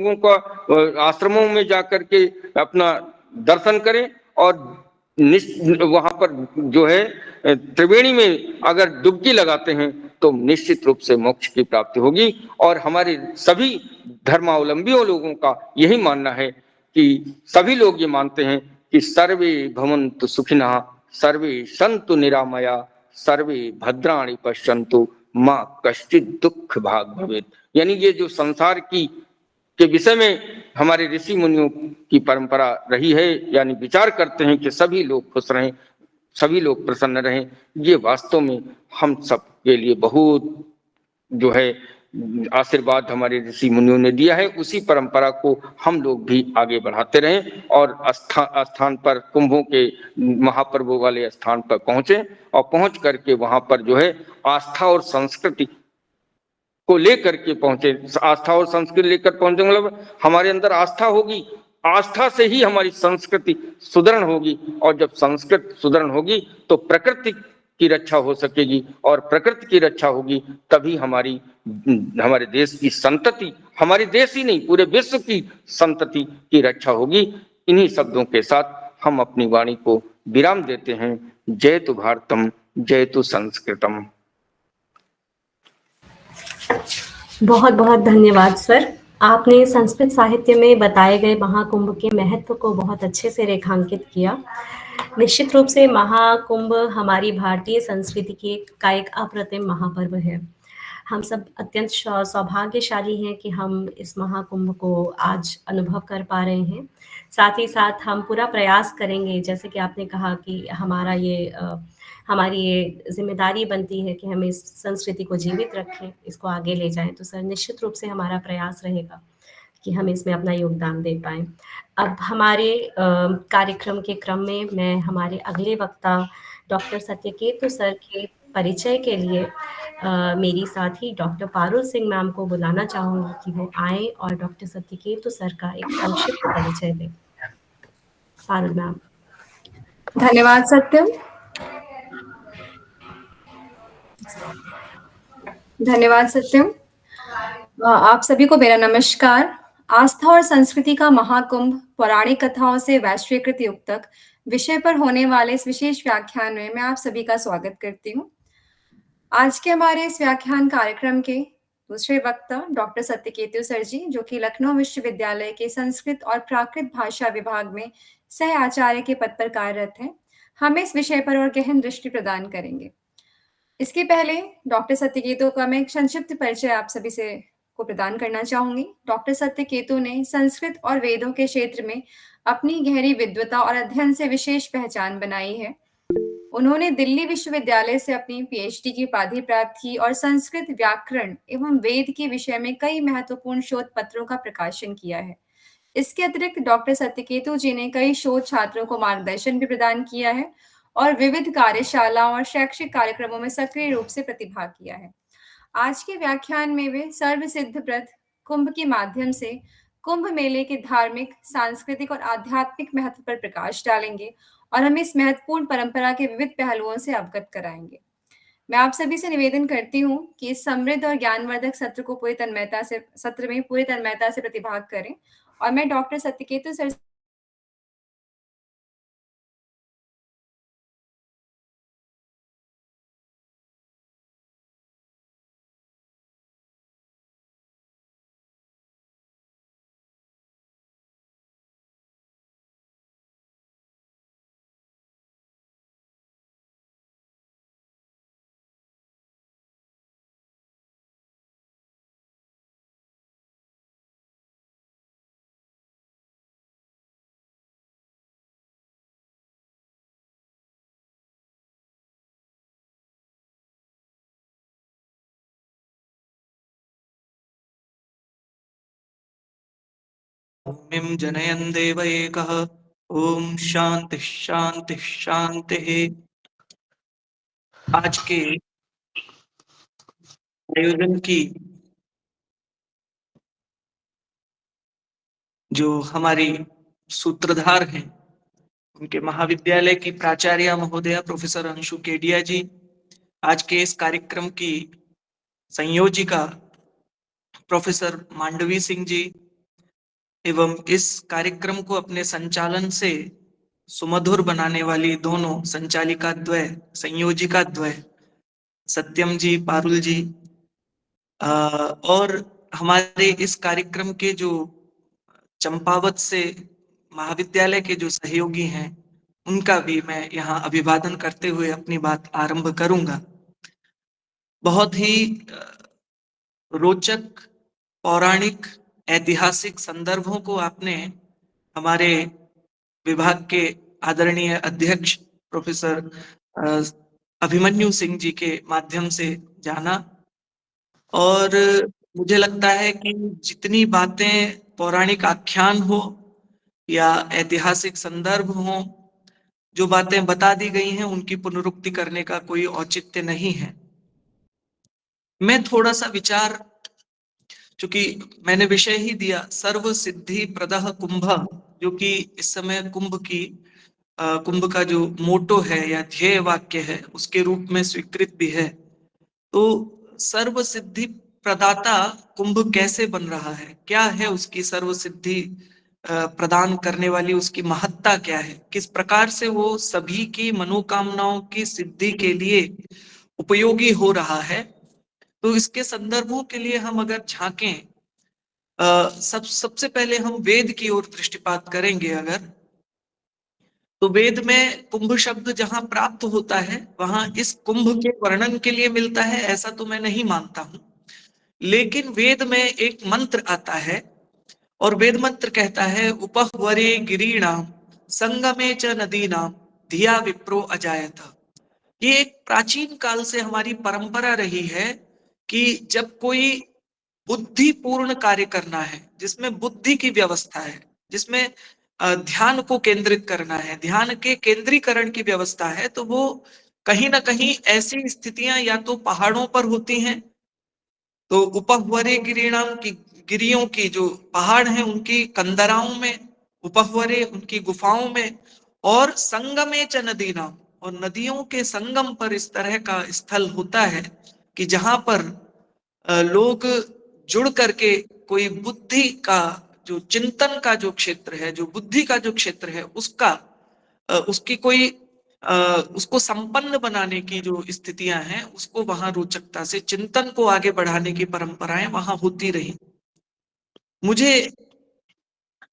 लोगों का आश्रमों में जाकर के अपना दर्शन करें और वहां पर जो है त्रिवेणी में अगर डुबकी लगाते हैं तो निश्चित रूप से मोक्ष की प्राप्ति होगी। और हमारे सभी धर्मावलंबियों लोगों का यही मानना है कि सभी लोग ये मानते हैं कि सर्वे भवन्तु सुखिनः, सर्वे सन्तु निरामया, सर्वे भद्राणि पश्यन्तु मां कश्चित् दुख भाग भवेत्। यानी ये जो संसार की के विषय में हमारे ऋषि मुनियों की परंपरा रही है, यानी विचार करते हैं कि सभी लोग खुश रहें, सभी लोग प्रसन्न रहें, ये वास्तव में हम सब के लिए बहुत जो है आशीर्वाद हमारे ऋषि मुनियों ने दिया है। उसी परंपरा को हम लोग भी आगे बढ़ाते रहें और स्थान पर कुंभों के महापर्वों वाले स्थान पर पहुंचे और पहुंच करके वहां पर जो है आस्था और संस्कृति को लेकर के पहुंचे। आस्था और संस्कृति लेकर पहुंचे मतलब हमारे अंदर आस्था होगी, आस्था से ही हमारी संस्कृति सुदृढ़ होगी और जब संस्कृति सुदृढ़ होगी तो प्रकृति की रक्षा हो सकेगी और प्रकृति की रक्षा होगी तभी हमारे देश की संतति, हमारे देश ही नहीं पूरे विश्व की संतति की रक्षा होगी। इन्हीं शब्दों के साथ हम अपनी वाणी को विराम देते हैं। जय तु भारतम, जय तु संस्कृतम। बहुत बहुत धन्यवाद सर। आपने संस्कृत साहित्य में बताए गए महाकुंभ के महत्व को बहुत अच्छे से रेखांकित किया। निश्चित रूप से महाकुंभ हमारी भारतीय संस्कृति का एक अप्रतिम महापर्व है। हम सब अत्यंत सौभाग्यशाली हैं कि हम इस महाकुंभ को आज अनुभव कर पा रहे हैं। साथ ही साथ हम पूरा प्रयास करेंगे, जैसे कि आपने कहा कि हमारी ये जिम्मेदारी बनती है कि हम इस संस्कृति को जीवित रखें, इसको आगे ले जाएं। तो सर निश्चित रूप से हमारा प्रयास रहेगा कि हम इसमें अपना योगदान दे पाएं। अब हमारे कार्यक्रम के क्रम में मैं हमारे अगले वक्ता डॉक्टर सत्यकेतु सर के परिचय के लिए मेरी साथी डॉक्टर पारुल सिंह मैम को बुलाना चाहूँगी कि वो आए और डॉक्टर सत्यकेतु सर का एक संक्षिप्त परिचय दें। पारुल मैम। धन्यवाद सत्यम। धन्यवाद सत्यम। आप सभी को मेरा नमस्कार। आस्था और संस्कृति का महाकुंभ, पौराणिक कथाओं से वैश्वीकृत युग तक विषय पर होने वाले इस विशेष व्याख्यान में मैं आप सभी का स्वागत करती हूँ। आज के हमारे इस व्याख्यान कार्यक्रम के दूसरे वक्ता डॉक्टर सत्यकेतु सर जी, जो कि लखनऊ विश्वविद्यालय के संस्कृत और प्राकृत भाषा विभाग में सह आचार्य के पद पर कार्यरत हैं, हमें इस विषय पर और गहन दृष्टि प्रदान करेंगे। इसके पहले डॉक्टर सत्यकेतु का मैं एक संक्षिप्त परिचय आप सभी से को प्रदान करना चाहूंगी। डॉक्टर सत्यकेतु ने संस्कृत और वेदों के क्षेत्र में अपनी गहरी विद्वता और अध्ययन से विशेष पहचान बनाई है। उन्होंने दिल्ली विश्वविद्यालय से अपनी पीएचडी की उपाधि प्राप्त की और संस्कृत व्याकरण एवं वेद के विषय में कई महत्वपूर्ण शोध पत्रों का प्रकाशन किया है। इसके अतिरिक्त डॉक्टर सत्यकेतु जी ने कई शोध छात्रों को मार्गदर्शन भी प्रदान किया है और विविध कार्यशालाओं और शैक्षिक कार्यक्रमों में सक्रिय रूप से प्रतिभाग किया है। आज के व्याख्यान में वे सर्वसिद्ध व्रत कुंभ के माध्यम से कुंभ मेले के धार्मिक, सांस्कृतिक और आध्यात्मिक महत्व पर प्रकाश डालेंगे और हमें इस महत्वपूर्ण परंपरा के विविध पहलुओं से अवगत कराएंगे। मैं आप सभी से निवेदन करती हूँ कि इस समृद्ध और ज्ञानवर्धक सत्र में पूरी तन्मयता से प्रतिभाग करें और मैं डॉक्टर सत्यकेतु सर भूमिं जनयन् देव एकः। ओम शांति शांति शांति। आज के आयोजन की जो हमारी सूत्रधार हैं, उनके महाविद्यालय की प्राचार्य महोदया प्रोफेसर अंशु केडिया जी, आज के इस कार्यक्रम की संयोजिका प्रोफेसर मांडवी सिंह जी, एवं इस कार्यक्रम को अपने संचालन से सुमधुर बनाने वाली दोनों संचालिका द्वय, संयोजिका द्वय, सत्यम जी, पारुल जी, और हमारे इस कार्यक्रम के जो चंपावत से महाविद्यालय के जो सहयोगी हैं, उनका भी मैं यहाँ अभिवादन करते हुए अपनी बात आरंभ करूंगा। बहुत ही रोचक, पौराणिक, ऐतिहासिक संदर्भों को आपने हमारे विभाग के आदरणीय अध्यक्ष प्रोफेसर अभिमन्यु सिंह जी के माध्यम से जाना, और मुझे लगता है कि जितनी बातें पौराणिक आख्यान हो या ऐतिहासिक संदर्भ हो, जो बातें बता दी गई हैं उनकी पुनरुक्ति करने का कोई औचित्य नहीं है। मैं थोड़ा सा विचार, चूंकि मैंने विषय ही दिया सर्व सिद्धि प्रदः कुंभ, जो कि इस समय कुंभ का जो मोटो है या ध्येय वाक्य है उसके रूप में स्वीकृत भी है। तो सर्व सिद्धि प्रदाता कुंभ कैसे बन रहा है, क्या है उसकी सर्व सिद्धि प्रदान करने वाली उसकी महत्ता क्या है, किस प्रकार से वो सभी की मनोकामनाओं की सिद्धि के लिए उपयोगी हो रहा है। तो इसके संदर्भों के लिए हम अगर झांकें, सबसे पहले हम वेद की ओर दृष्टिपात करेंगे अगर, तो वेद में कुंभ शब्द जहां प्राप्त होता है वहां इस कुंभ के वर्णन के लिए मिलता है ऐसा तो मैं नहीं मानता हूं, लेकिन वेद में एक मंत्र आता है और वेद मंत्र कहता है उपह्वरे गिरीणाम संगमे च नदीनाम धिया विप्रो अजायत। ये एक प्राचीन काल से हमारी परंपरा रही है कि जब कोई बुद्धिपूर्ण कार्य करना है, जिसमें बुद्धि की व्यवस्था है, जिसमें ध्यान को केंद्रित करना है, ध्यान के केंद्रीकरण की व्यवस्था है, तो वो कहीं ना कहीं ऐसी स्थितियां या तो पहाड़ों पर होती हैं, तो उपह्वरे गिरिणाम की गिरियों की जो पहाड़ हैं उनकी कंदराओं में, उपह्वरे उनकी गुफाओं में, और संगमे च नदीनाम, और नदियों के संगम पर इस तरह का स्थल होता है कि जहां पर लोग जुड़ करके कोई बुद्धि का जो चिंतन का जो क्षेत्र है, जो बुद्धि का जो क्षेत्र है उसका उसकी कोई उसको संपन्न बनाने की जो स्थितियां हैं उसको वहां रोचकता से चिंतन को आगे बढ़ाने की परंपराएं वहां होती रही। मुझे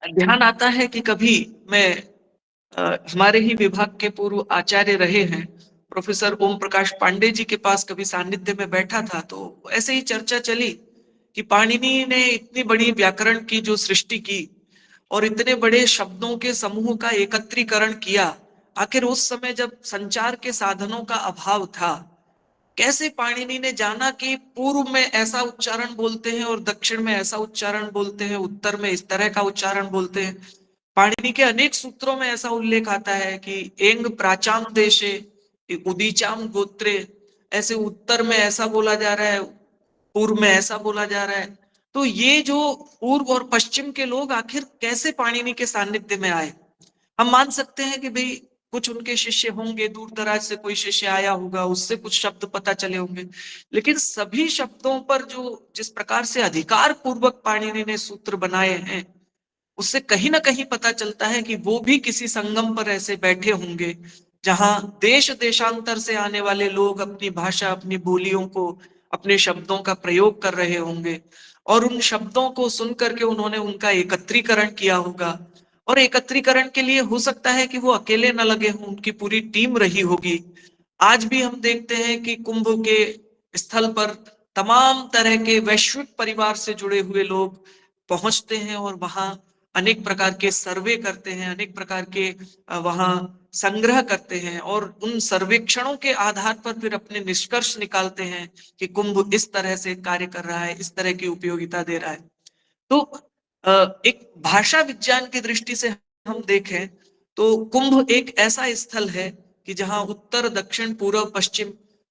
ध्यान आता है कि कभी मैं हमारे ही विभाग के पूर्व आचार्य रहे हैं प्रोफेसर ओम प्रकाश पांडे जी के पास कभी सानिध्य में बैठा था, तो ऐसे ही चर्चा चली कि पाणिनि ने इतनी बड़ी व्याकरण की जो सृष्टि की और इतने बड़े शब्दों के समूह का एकत्रीकरण किया, आखिर उस समय जब संचार के साधनों का अभाव था, कैसे पाणिनि ने जाना कि पूर्व में ऐसा उच्चारण बोलते हैं और दक्षिण में ऐसा उच्चारण बोलते हैं, उत्तर में इस तरह का उच्चारण बोलते हैं। पाणिनि के अनेक सूत्रों में ऐसा उल्लेख आता है कि एंग प्राचाम देशे उदीचाम गोत्रे, ऐसे उत्तर में ऐसा बोला जा रहा है, पूर्व में ऐसा बोला जा रहा है। तो ये जो पूर्व और पश्चिम के लोग आखिर कैसे पाणिनि के सानिध्य में आए? हम मान सकते हैं कि भाई कुछ उनके शिष्य होंगे, दूर दराज से कोई शिष्य आया होगा, उससे कुछ शब्द पता चले होंगे, लेकिन सभी शब्दों पर जो जिस प्रकार से अधिकार पूर्वक पाणिनि ने सूत्र बनाए हैं, उससे कहीं ना कहीं पता चलता है कि वो भी किसी संगम पर ऐसे बैठे होंगे जहां देश देशांतर से आने वाले लोग अपनी भाषा, अपनी बोलियों को, अपने शब्दों का प्रयोग कर रहे होंगे, और उन शब्दों को सुन करके उन्होंने उनका एकत्रीकरण किया होगा। और एकत्रीकरण के लिए हो सकता है कि वो अकेले न लगे हों, उनकी पूरी टीम रही होगी। आज भी हम देखते हैं कि कुंभ के स्थल पर तमाम तरह के वैश्विक परिवार से जुड़े हुए लोग पहुंचते हैं और वहां अनेक प्रकार के सर्वे करते हैं, अनेक प्रकार के वहां संग्रह करते हैं, और उन सर्वेक्षणों के आधार पर फिर अपने निष्कर्ष निकालते हैं कि कुंभ इस तरह से कार्य कर रहा है, इस तरह की उपयोगिता दे रहा है। तो एक भाषा विज्ञान की दृष्टि से हम देखें तो कुंभ एक ऐसा स्थल है कि जहां उत्तर, दक्षिण, पूर्व, पश्चिम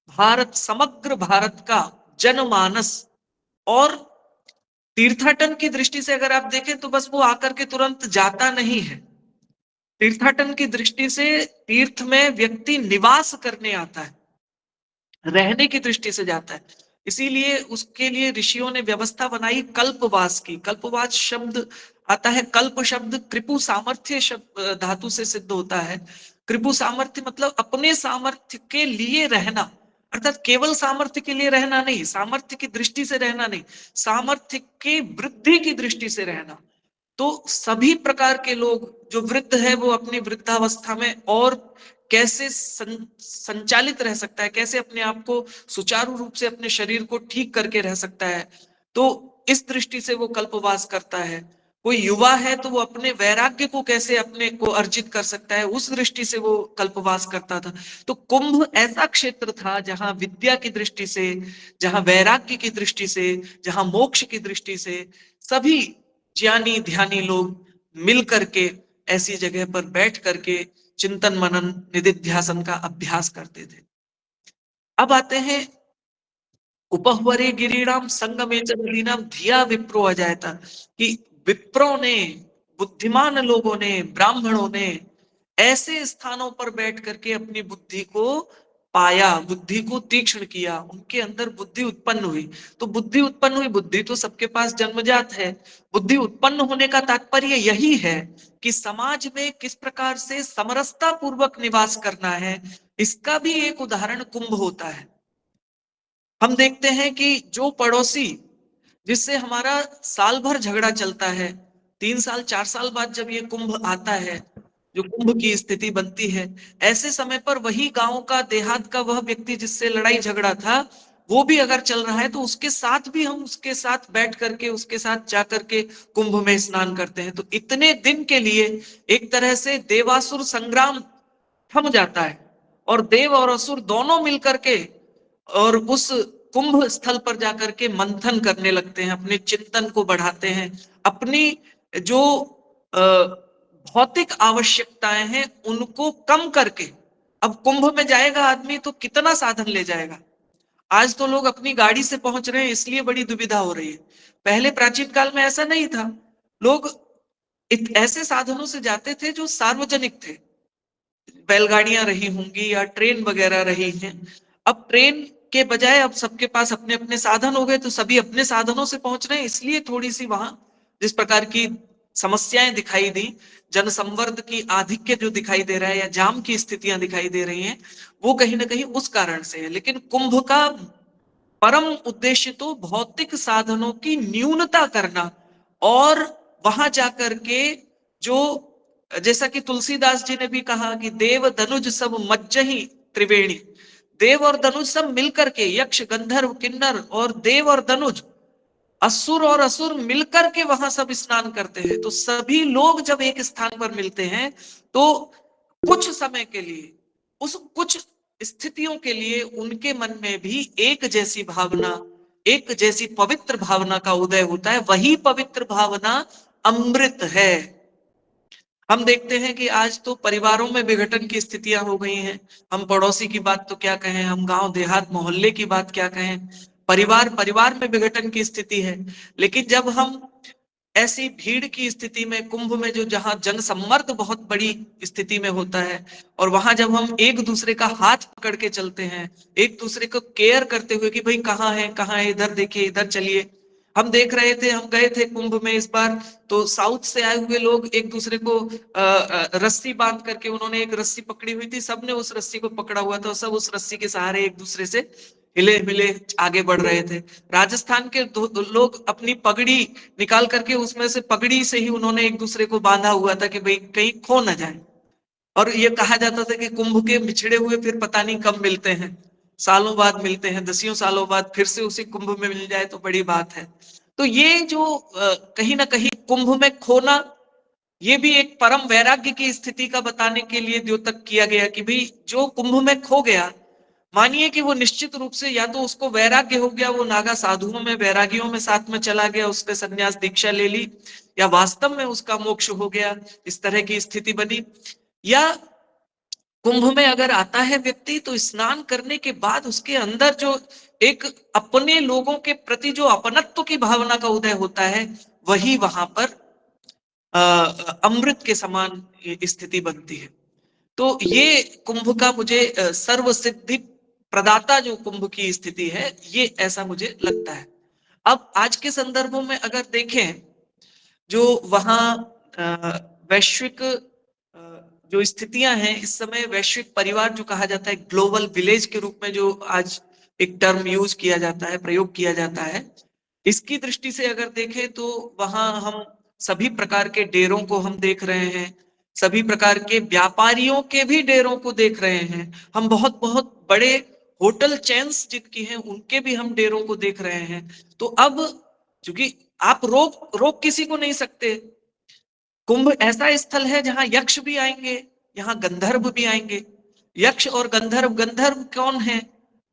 भारत, समग्र भारत का जनमानस, और तीर्थाटन की दृष्टि से अगर आप देखें तो बस वो आकर के तुरंत जाता नहीं है। तीर्थाटन की दृष्टि से तीर्थ में व्यक्ति निवास करने आता है, रहने की दृष्टि से जाता है। इसीलिए उसके लिए ऋषियों ने व्यवस्था बनाई कल्पवास की। कल्पवास शब्द आता है कल्प शब्द कृपु सामर्थ्य शब्द धातु से सिद्ध होता है। कृपु सामर्थ्य मतलब अपने सामर्थ्य के लिए रहना, अर्थात केवल सामर्थ्य के लिए रहना नहीं, सामर्थ्य की दृष्टि से रहना नहीं, सामर्थ्य की वृद्धि की दृष्टि से रहना। तो सभी प्रकार के लोग, जो वृद्ध है वो अपनी वृद्धावस्था में और कैसे संचालित रह सकता है, कैसे अपने आप को सुचारू रूप से अपने शरीर को ठीक करके रह सकता है, तो इस दृष्टि से वो कल्पवास करता है। कोई युवा है तो वो अपने वैराग्य को कैसे अपने को अर्जित कर सकता है, उस दृष्टि से वो कल्पवास करता था। तो कुंभ ऐसा क्षेत्र था जहां विद्या की दृष्टि से, जहां वैराग्य की दृष्टि से, जहां मोक्ष की दृष्टि से सभी ज्ञानी ध्यानी लोग मिल करके ऐसी जगह पर बैठ करके चिंतन मनन निधिध्यासन का अभ्यास करते थे। अब आते हैं उपहवरे गिरिणाम संगमे च नदीनाम धिया विप्रो अजायता, कि विप्रों ने, बुद्धिमान लोगों ने, ब्राह्मणों ने ऐसे स्थानों पर बैठ करके अपनी बुद्धि को पाया, बुद्धि को तीक्ष्ण किया, उनके अंदर बुद्धि उत्पन्न हुई। तो बुद्धि उत्पन्न हुई, बुद्धि तो सबके पास जन्मजात है। बुद्धि उत्पन्न होने का तात्पर्य यही है कि समाज में किस प्रकार से समरसता पूर्वक निवास करना है, इसका भी एक उदाहरण कुंभ होता है। हम देखते हैं कि जो पड़ोसी जिससे हमारा साल भर झगड़ा चलता है, 3 साल 4 साल बाद जब ये कुंभ आता है, जो कुंभ की स्थिति बनती है, ऐसे समय पर वही गांव का, देहात का वह व्यक्ति जिससे लड़ाई झगड़ा था, वो भी अगर चल रहा है तो उसके साथ भी हम उसके साथ बैठ करके, उसके साथ जाकर के कुंभ में स्नान करते हैं। तो इतने दिन के लिए एक तरह से देवासुर संग्राम थम जाता है और देव और असुर दोनों मिलकर के और उस कुंभ स्थल पर जाकर के मंथन करने लगते हैं, अपने चिंतन को बढ़ाते हैं, अपनी जो भौतिक आवश्यकताएं हैं उनको कम करके। अब कुंभ में जाएगा आदमी तो कितना साधन ले जाएगा। आज तो लोग अपनी गाड़ी से पहुंच रहे हैं, इसलिए बड़ी दुविधा हो रही है। पहले प्राचीन काल में ऐसा नहीं था, लोग ऐसे साधनों से जाते थे जो सार्वजनिक थे, बैलगाड़ियां रही होंगी या ट्रेन वगैरह रही हैं। अब ट्रेन के बजाय अब सबके पास अपने अपने साधन हो गए, तो सभी अपने साधनों से पहुंच रहे हैं, इसलिए थोड़ी सी वहां जिस प्रकार की समस्याएं दिखाई दी, जनसंवर्ध की आधिक्य जो दिखाई दे रहा है या जाम की स्थितियां दिखाई दे रही हैं, वो कहीं ना कहीं उस कारण से है। लेकिन कुंभ का परम उद्देश्य तो भौतिक साधनों की न्यूनता करना और वहां जाकर के जो, जैसा कि तुलसीदास जी ने भी कहा कि देव धनुज सब मज्जही त्रिवेणी, देव और धनुज सब मिलकर के, यक्ष गंधर्व किन्नर और देव और धनुज, असुर और असुर मिलकर के वहां सब स्नान करते हैं। तो सभी लोग जब एक स्थान पर मिलते हैं तो कुछ समय के लिए, उस कुछ स्थितियों के लिए उनके मन में भी एक जैसी भावना, एक जैसी पवित्र भावना का उदय होता है। वही पवित्र भावना अमृत है। हम देखते हैं कि आज तो परिवारों में विघटन की स्थितियां हो गई हैं। हम पड़ोसी की बात तो क्या कहें, हम गांव देहात मोहल्ले की बात क्या कहें, परिवार परिवार में विघटन की स्थिति है। लेकिन जब हम ऐसी भीड़ की स्थिति में, कुंभ में जो जहां जनसम्मर्द बहुत बड़ी स्थिति में होता है, और वहां जब हम एक दूसरे का हाथ पकड़ के चलते हैं, एक दूसरे को केयर करते हुए कि भाई कहाँ है, इधर देखिए, इधर चलिए। हम देख रहे थे, हम गए थे कुंभ में इस बार, तो साउथ से आए हुए लोग एक दूसरे को रस्सी बांध करके, उन्होंने एक रस्सी पकड़ी हुई थी, सबने उस रस्सी को पकड़ा हुआ था, सब उस रस्सी के सहारे एक दूसरे से हिले मिले आगे बढ़ रहे थे। राजस्थान के लोग अपनी पगड़ी निकाल करके उसमें से, पगड़ी से ही उन्होंने एक दूसरे को बांधा हुआ था कि भाई कहीं खो ना जाए। और ये कहा जाता था कि कुंभ के बिछड़े हुए फिर पता नहीं कब मिलते हैं, सालों बाद मिलते हैं, दसियों सालों बाद फिर से उसी कुंभ में मिल जाए तो बड़ी बात है। तो ये जो कहीं ना कहीं कुंभ में खोना, ये भी एक परम वैराग्य की स्थिति का बताने के लिए द्योतक किया गया कि भाई जो कुंभ में खो गया, मानिए कि वो निश्चित रूप से या तो उसको वैराग्य हो गया, वो नागा साधुओं में, वैरागियों में साथ में चला गया, उसने संन्यास दीक्षा ले ली, या वास्तव में उसका मोक्ष हो गया, इस तरह की स्थिति बनी। या कुंभ में अगर आता है व्यक्ति तो स्नान करने के बाद उसके अंदर जो एक अपने लोगों के प्रति जो अपनत्व की भावना का उदय होता है, वही वहां पर अमृत के समान स्थिति बनती है। तो ये कुंभ का मुझे सर्व सिद्धि प्रदाता जो कुंभ की स्थिति है, ये ऐसा मुझे लगता है। अब आज के संदर्भों में अगर देखें जो वहाँ वैश्विक जो स्थितियां हैं इस समय, वैश्विक परिवार जो कहा जाता है, ग्लोबल विलेज के रूप में जो आज एक टर्म यूज किया जाता है, प्रयोग किया जाता है, इसकी दृष्टि से अगर देखें तो वहां हम सभी प्रकार के डेरों को हम देख रहे हैं, सभी प्रकार के व्यापारियों के भी डेरों को देख रहे हैं, हम बहुत बहुत बड़े होटल चेन्स जिनकी हैं उनके भी हम डेरों को देख रहे हैं। तो अब चूंकि आप रोक रोक किसी को नहीं सकते, कुंभ ऐसा स्थल है जहां यक्ष भी आएंगे, यहाँ गंधर्व भी आएंगे। यक्ष और गंधर्व, गंधर्व कौन है?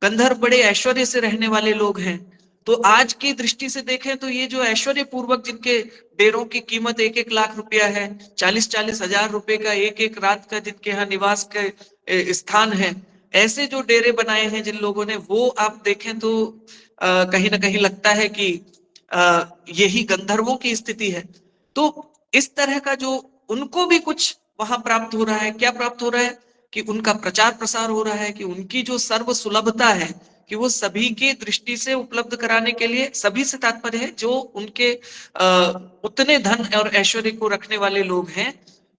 गंधर्व बड़े ऐश्वर्य से रहने वाले लोग हैं। तो आज की दृष्टि से देखें तो ये जो ऐश्वर्य पूर्वक जिनके डेरों की कीमत 1-1 लाख रुपया है, 40-40 हजार रुपए का एक एक रात का जिनके यहाँ निवास के स्थान है, ऐसे जो डेरे बनाए हैं जिन लोगों ने, वो आप देखें तो कहीं ना कहीं लगता है कि यही गंधर्वों की स्थिति है। तो इस तरह का जो उनको भी कुछ वहां प्राप्त हो रहा है, क्या प्राप्त हो रहा है कि उनका प्रचार प्रसार हो रहा है, कि उनकी जो सर्व सुलभता है कि वो सभी की दृष्टि से उपलब्ध कराने के लिए, सभी से तात्पर्य है जो उनके उतने धन और ऐश्वर्य को रखने वाले लोग हैं।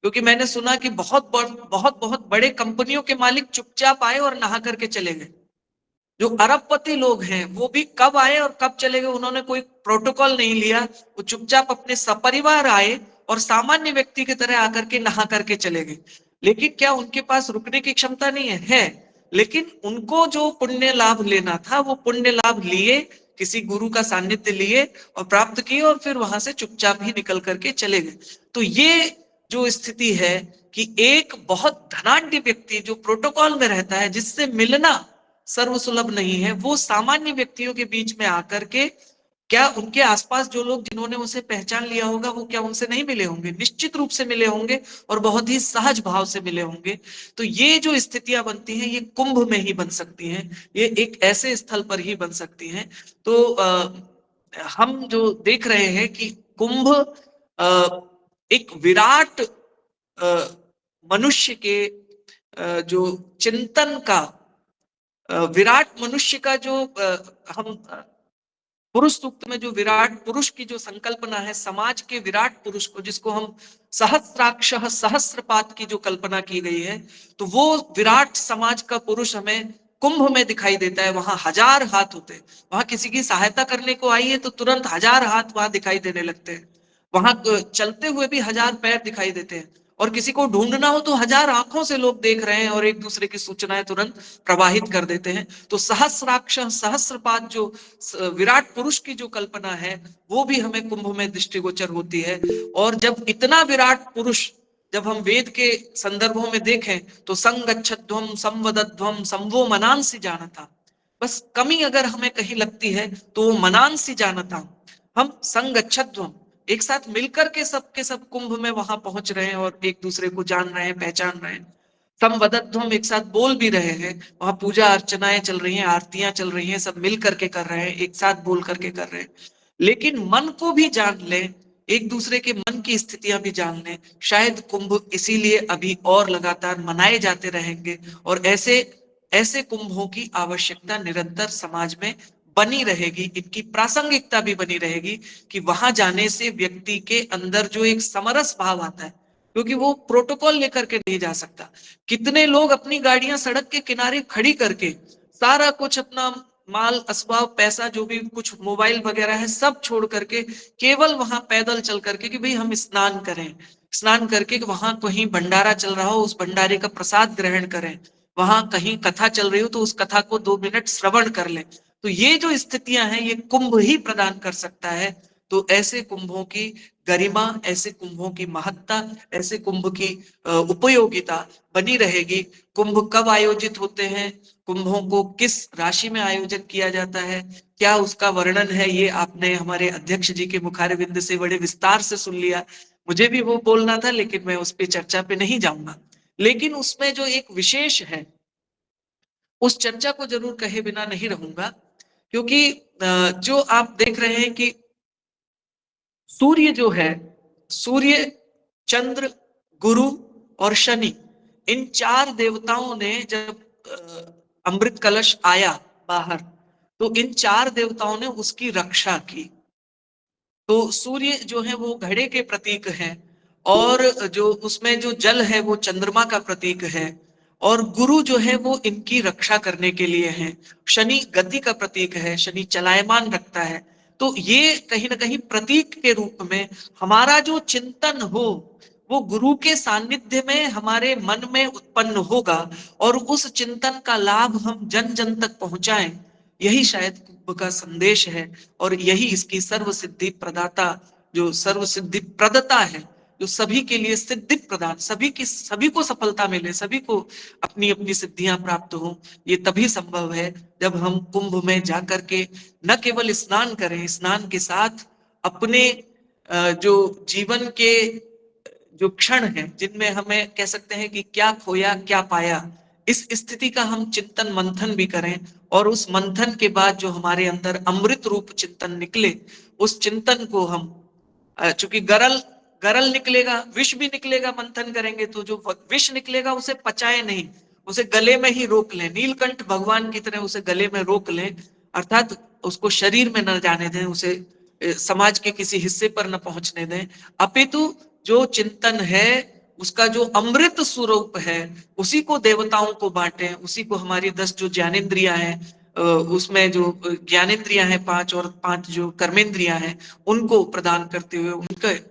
क्योंकि मैंने सुना कि बहुत बहुत बड़े कंपनियों के मालिक चुपचाप आए और नहा करके चले गए। जो अरबपति लोग हैं वो भी कब आए और कब चले गए, उन्होंने कोई प्रोटोकॉल नहीं लिया, वो चुपचाप अपने सपरिवार आए और सामान्य व्यक्ति की तरह आकर के नहा करके चले गए। लेकिन क्या उनके पास रुकने की क्षमता नहीं है? लेकिन उनको जो पुण्य लाभ लेना था वो पुण्य लाभ लिए, किसी गुरु का सानिध्य लिए और प्राप्त किए, और फिर वहां से चुपचाप ही निकल करके चले गए। तो ये जो स्थिति है कि एक बहुत धनाढ्य व्यक्ति जो प्रोटोकॉल में रहता है, जिससे मिलना सर्वसुलभ नहीं है, वो सामान्य व्यक्तियों के बीच में आकर के, क्या उनके आसपास जो लोग जिन्होंने उसे पहचान लिया होगा वो क्या उनसे नहीं मिले होंगे? निश्चित रूप से मिले होंगे और बहुत ही सहज भाव से मिले होंगे। तो ये जो स्थितियां बनती हैं ये कुंभ में ही बन सकती हैं, ये एक ऐसे स्थल पर ही बन सकती हैं। तो हम जो देख रहे हैं कि कुंभ एक विराट मनुष्य के जो चिंतन का, विराट मनुष्य का जो हम पुरुष सूक्त में जो विराट पुरुष की जो संकल्पना है, समाज के विराट पुरुष को, जिसको हम सहस्राक्ष सहस्रपात की जो कल्पना की गई है, तो वो विराट समाज का पुरुष हमें कुंभ में दिखाई देता है। वहां 1000 हाथ होते हैं, वहां किसी की सहायता करने को आई है तो तुरंत 1000 हाथ वहां दिखाई देने लगते हैं, वहां चलते हुए भी 1000 पैर दिखाई देते हैं, और किसी को ढूंढना हो तो 1000 आंखों से लोग देख रहे हैं और एक दूसरे की सूचनाएं तुरंत प्रवाहित कर देते हैं। तो सहस्राक्ष सहस्रपाद जो विराट पुरुष की जो कल्पना है वो भी हमें कुंभ में दृष्टिगोचर होती है। और जब इतना विराट पुरुष, जब हम वेद के संदर्भों में देखें तो संगच्छध्वम संवदध्वम संवो मनांसी जानता, बस कमी अगर हमें कहीं लगती है तो वो मनांसी जानता, हम संगच्छध्वम एक साथ मिलकर के सब कुंभ में वहां पहुंच रहे हैं और एक दूसरे को जान रहे हैं, पहचान रहे हैं। संवदध्वम एक साथ बोल भी रहे हैं, वहां पूजा अर्चनाएं चल रही हैं, आरतियां चल रही हैं, सब मिल करके कर रहे हैं, एक साथ बोल करके कर रहे हैं। लेकिन मन को भी जान लें, एक दूसरे के मन की स्थितियां भी जान लें। शायद कुंभ इसीलिए अभी और लगातार मनाए जाते रहेंगे, और ऐसे ऐसे कुंभों की आवश्यकता निरंतर समाज में बनी रहेगी, इनकी प्रासंगिकता भी बनी रहेगी कि वहां जाने से व्यक्ति के अंदर जो एक समरस भाव आता है, क्योंकि वो प्रोटोकॉल लेकर के नहीं जा सकता। कितने लोग अपनी गाड़ियां सड़क के किनारे खड़ी करके सारा कुछ अपना माल असबाब पैसा जो भी कुछ मोबाइल वगैरह है सब छोड़ करके केवल वहां पैदल चल करके कि भाई हम स्नान करें, स्नान करके वहां कहीं भंडारा चल रहा हो उस भंडारे का प्रसाद ग्रहण करें, वहां कहीं कथा चल रही हो तो उस कथा को 2 मिनट श्रवण कर ले। तो ये जो स्थितियां हैं ये कुंभ ही प्रदान कर सकता है। तो ऐसे कुंभों की गरिमा, ऐसे कुंभों की महत्ता, ऐसे कुंभ की उपयोगिता बनी रहेगी। कुंभ कब आयोजित होते हैं, कुंभों को किस राशि में आयोजन किया जाता है, क्या उसका वर्णन है, ये आपने हमारे अध्यक्ष जी के मुखारविंद से बड़े विस्तार से सुन लिया। मुझे भी वो बोलना था लेकिन मैं उस पर चर्चा पे नहीं जाऊंगा। लेकिन उसमें जो एक विशेष है उस चर्चा को जरूर कहे बिना नहीं रहूंगा, क्योंकि जो आप देख रहे हैं कि सूर्य जो है, सूर्य, चंद्र, गुरु और शनि, इन 4 देवताओं ने जब अमृत कलश आया बाहर तो इन 4 देवताओं ने उसकी रक्षा की। तो सूर्य जो है वो घड़े के प्रतीक है, और जो उसमें जो जल है वो चंद्रमा का प्रतीक है, और गुरु जो है वो इनकी रक्षा करने के लिए है। शनि गति का प्रतीक है, शनि चलायमान रखता है। तो ये कहीं ना कहीं प्रतीक के रूप में हमारा जो चिंतन हो वो गुरु के सानिध्य में हमारे मन में उत्पन्न होगा, और उस चिंतन का लाभ हम जन जन तक पहुंचाएं। यही शायद कुंभ का संदेश है, और यही इसकी सर्व सिद्धि प्रदाता, जो सर्व सिद्धि प्रदता है, जो सभी के लिए सिद्धि प्रदान, सभी को सफलता मिले, सभी को अपनी अपनी सिद्धियां प्राप्त हो, ये तभी संभव है जब हम कुंभ में जाकर के न केवल स्नान करें, स्नान के साथ अपने जो जीवन के जो क्षण है, जिनमें हमें कह सकते हैं कि क्या खोया क्या पाया, इस स्थिति का हम चिंतन मंथन भी करें, और उस मंथन के बाद जो हमारे अंदर अमृत रूप चिंतन निकले, उस चिंतन को हम चूंकि गरल गरल निकलेगा, विष भी निकलेगा, मंथन करेंगे तो जो विष निकलेगा उसे पचाए नहीं, उसे गले में ही रोक लें, नीलकंठ भगवान की तरह उसे गले में रोक लें, अर्थात उसको शरीर में न जाने दें, उसे समाज के किसी हिस्से पर न पहुंचने दें, अपितु जो चिंतन है उसका जो अमृत स्वरूप है उसी को देवताओं को बांटें, उसी को हमारी 10 जो ज्ञानेंद्रियां हैं, उसमें जो ज्ञानेंद्रियां हैं 5 और 5 जो कर्मेंद्रियां हैं, उनको प्रदान करते हुए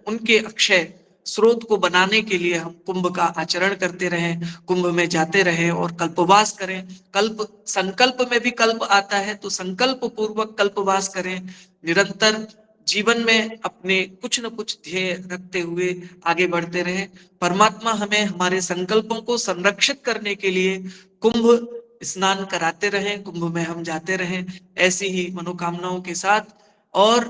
उनके अक्षय स्रोत को बनाने के लिए हम कुंभ का आचरण करते रहें, कुंभ में जाते रहें और कल्पवास करें। कल्प संकल्प में भी कल्प आता है, तो संकल्प पूर्वक कल्पवास करें, निरंतर जीवन में अपने कुछ न कुछ ध्येय रखते हुए आगे बढ़ते रहें। परमात्मा हमें हमारे संकल्पों को संरक्षित करने के लिए कुंभ स्नान कराते रहें, कुंभ में हम जाते रहें, ऐसी ही मनोकामनाओं के साथ। और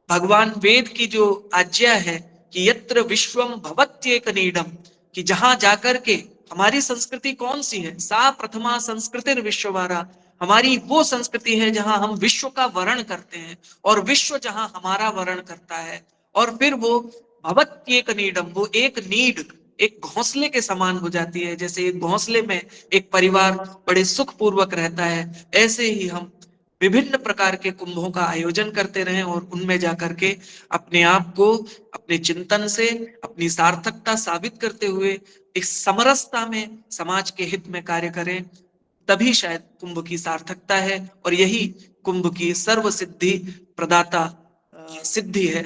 भगवान वेद की जो आज्ञा है कि यत्र विश्वम भवत्येक नीडम, कि जहां जाकर के हमारी संस्कृति कौन सी है, सा प्रथमा संस्कृतिर विश्ववारा, हमारी वो संस्कृति है जहां हम विश्व का वर्ण करते हैं, और विश्व जहां हमारा वर्ण करता है, और फिर वो भवत्येक नीडम, वो एक नीड, एक घोंसले के समान हो जाती है। जैसे एक घोंसले में एक परिवार बड़े सुख पूर्वक रहता है, ऐसे ही हम विभिन्न प्रकार के कुंभों का आयोजन करते रहें, और उनमें जाकर के अपने आप को अपने चिंतन से अपनी सार्थकता साबित करते हुए इस समरसता में समाज के हित में कार्य करें, तभी शायद कुंभ की सार्थकता है, और यही कुंभ की सर्व सिद्धि प्रदाता सिद्धि है।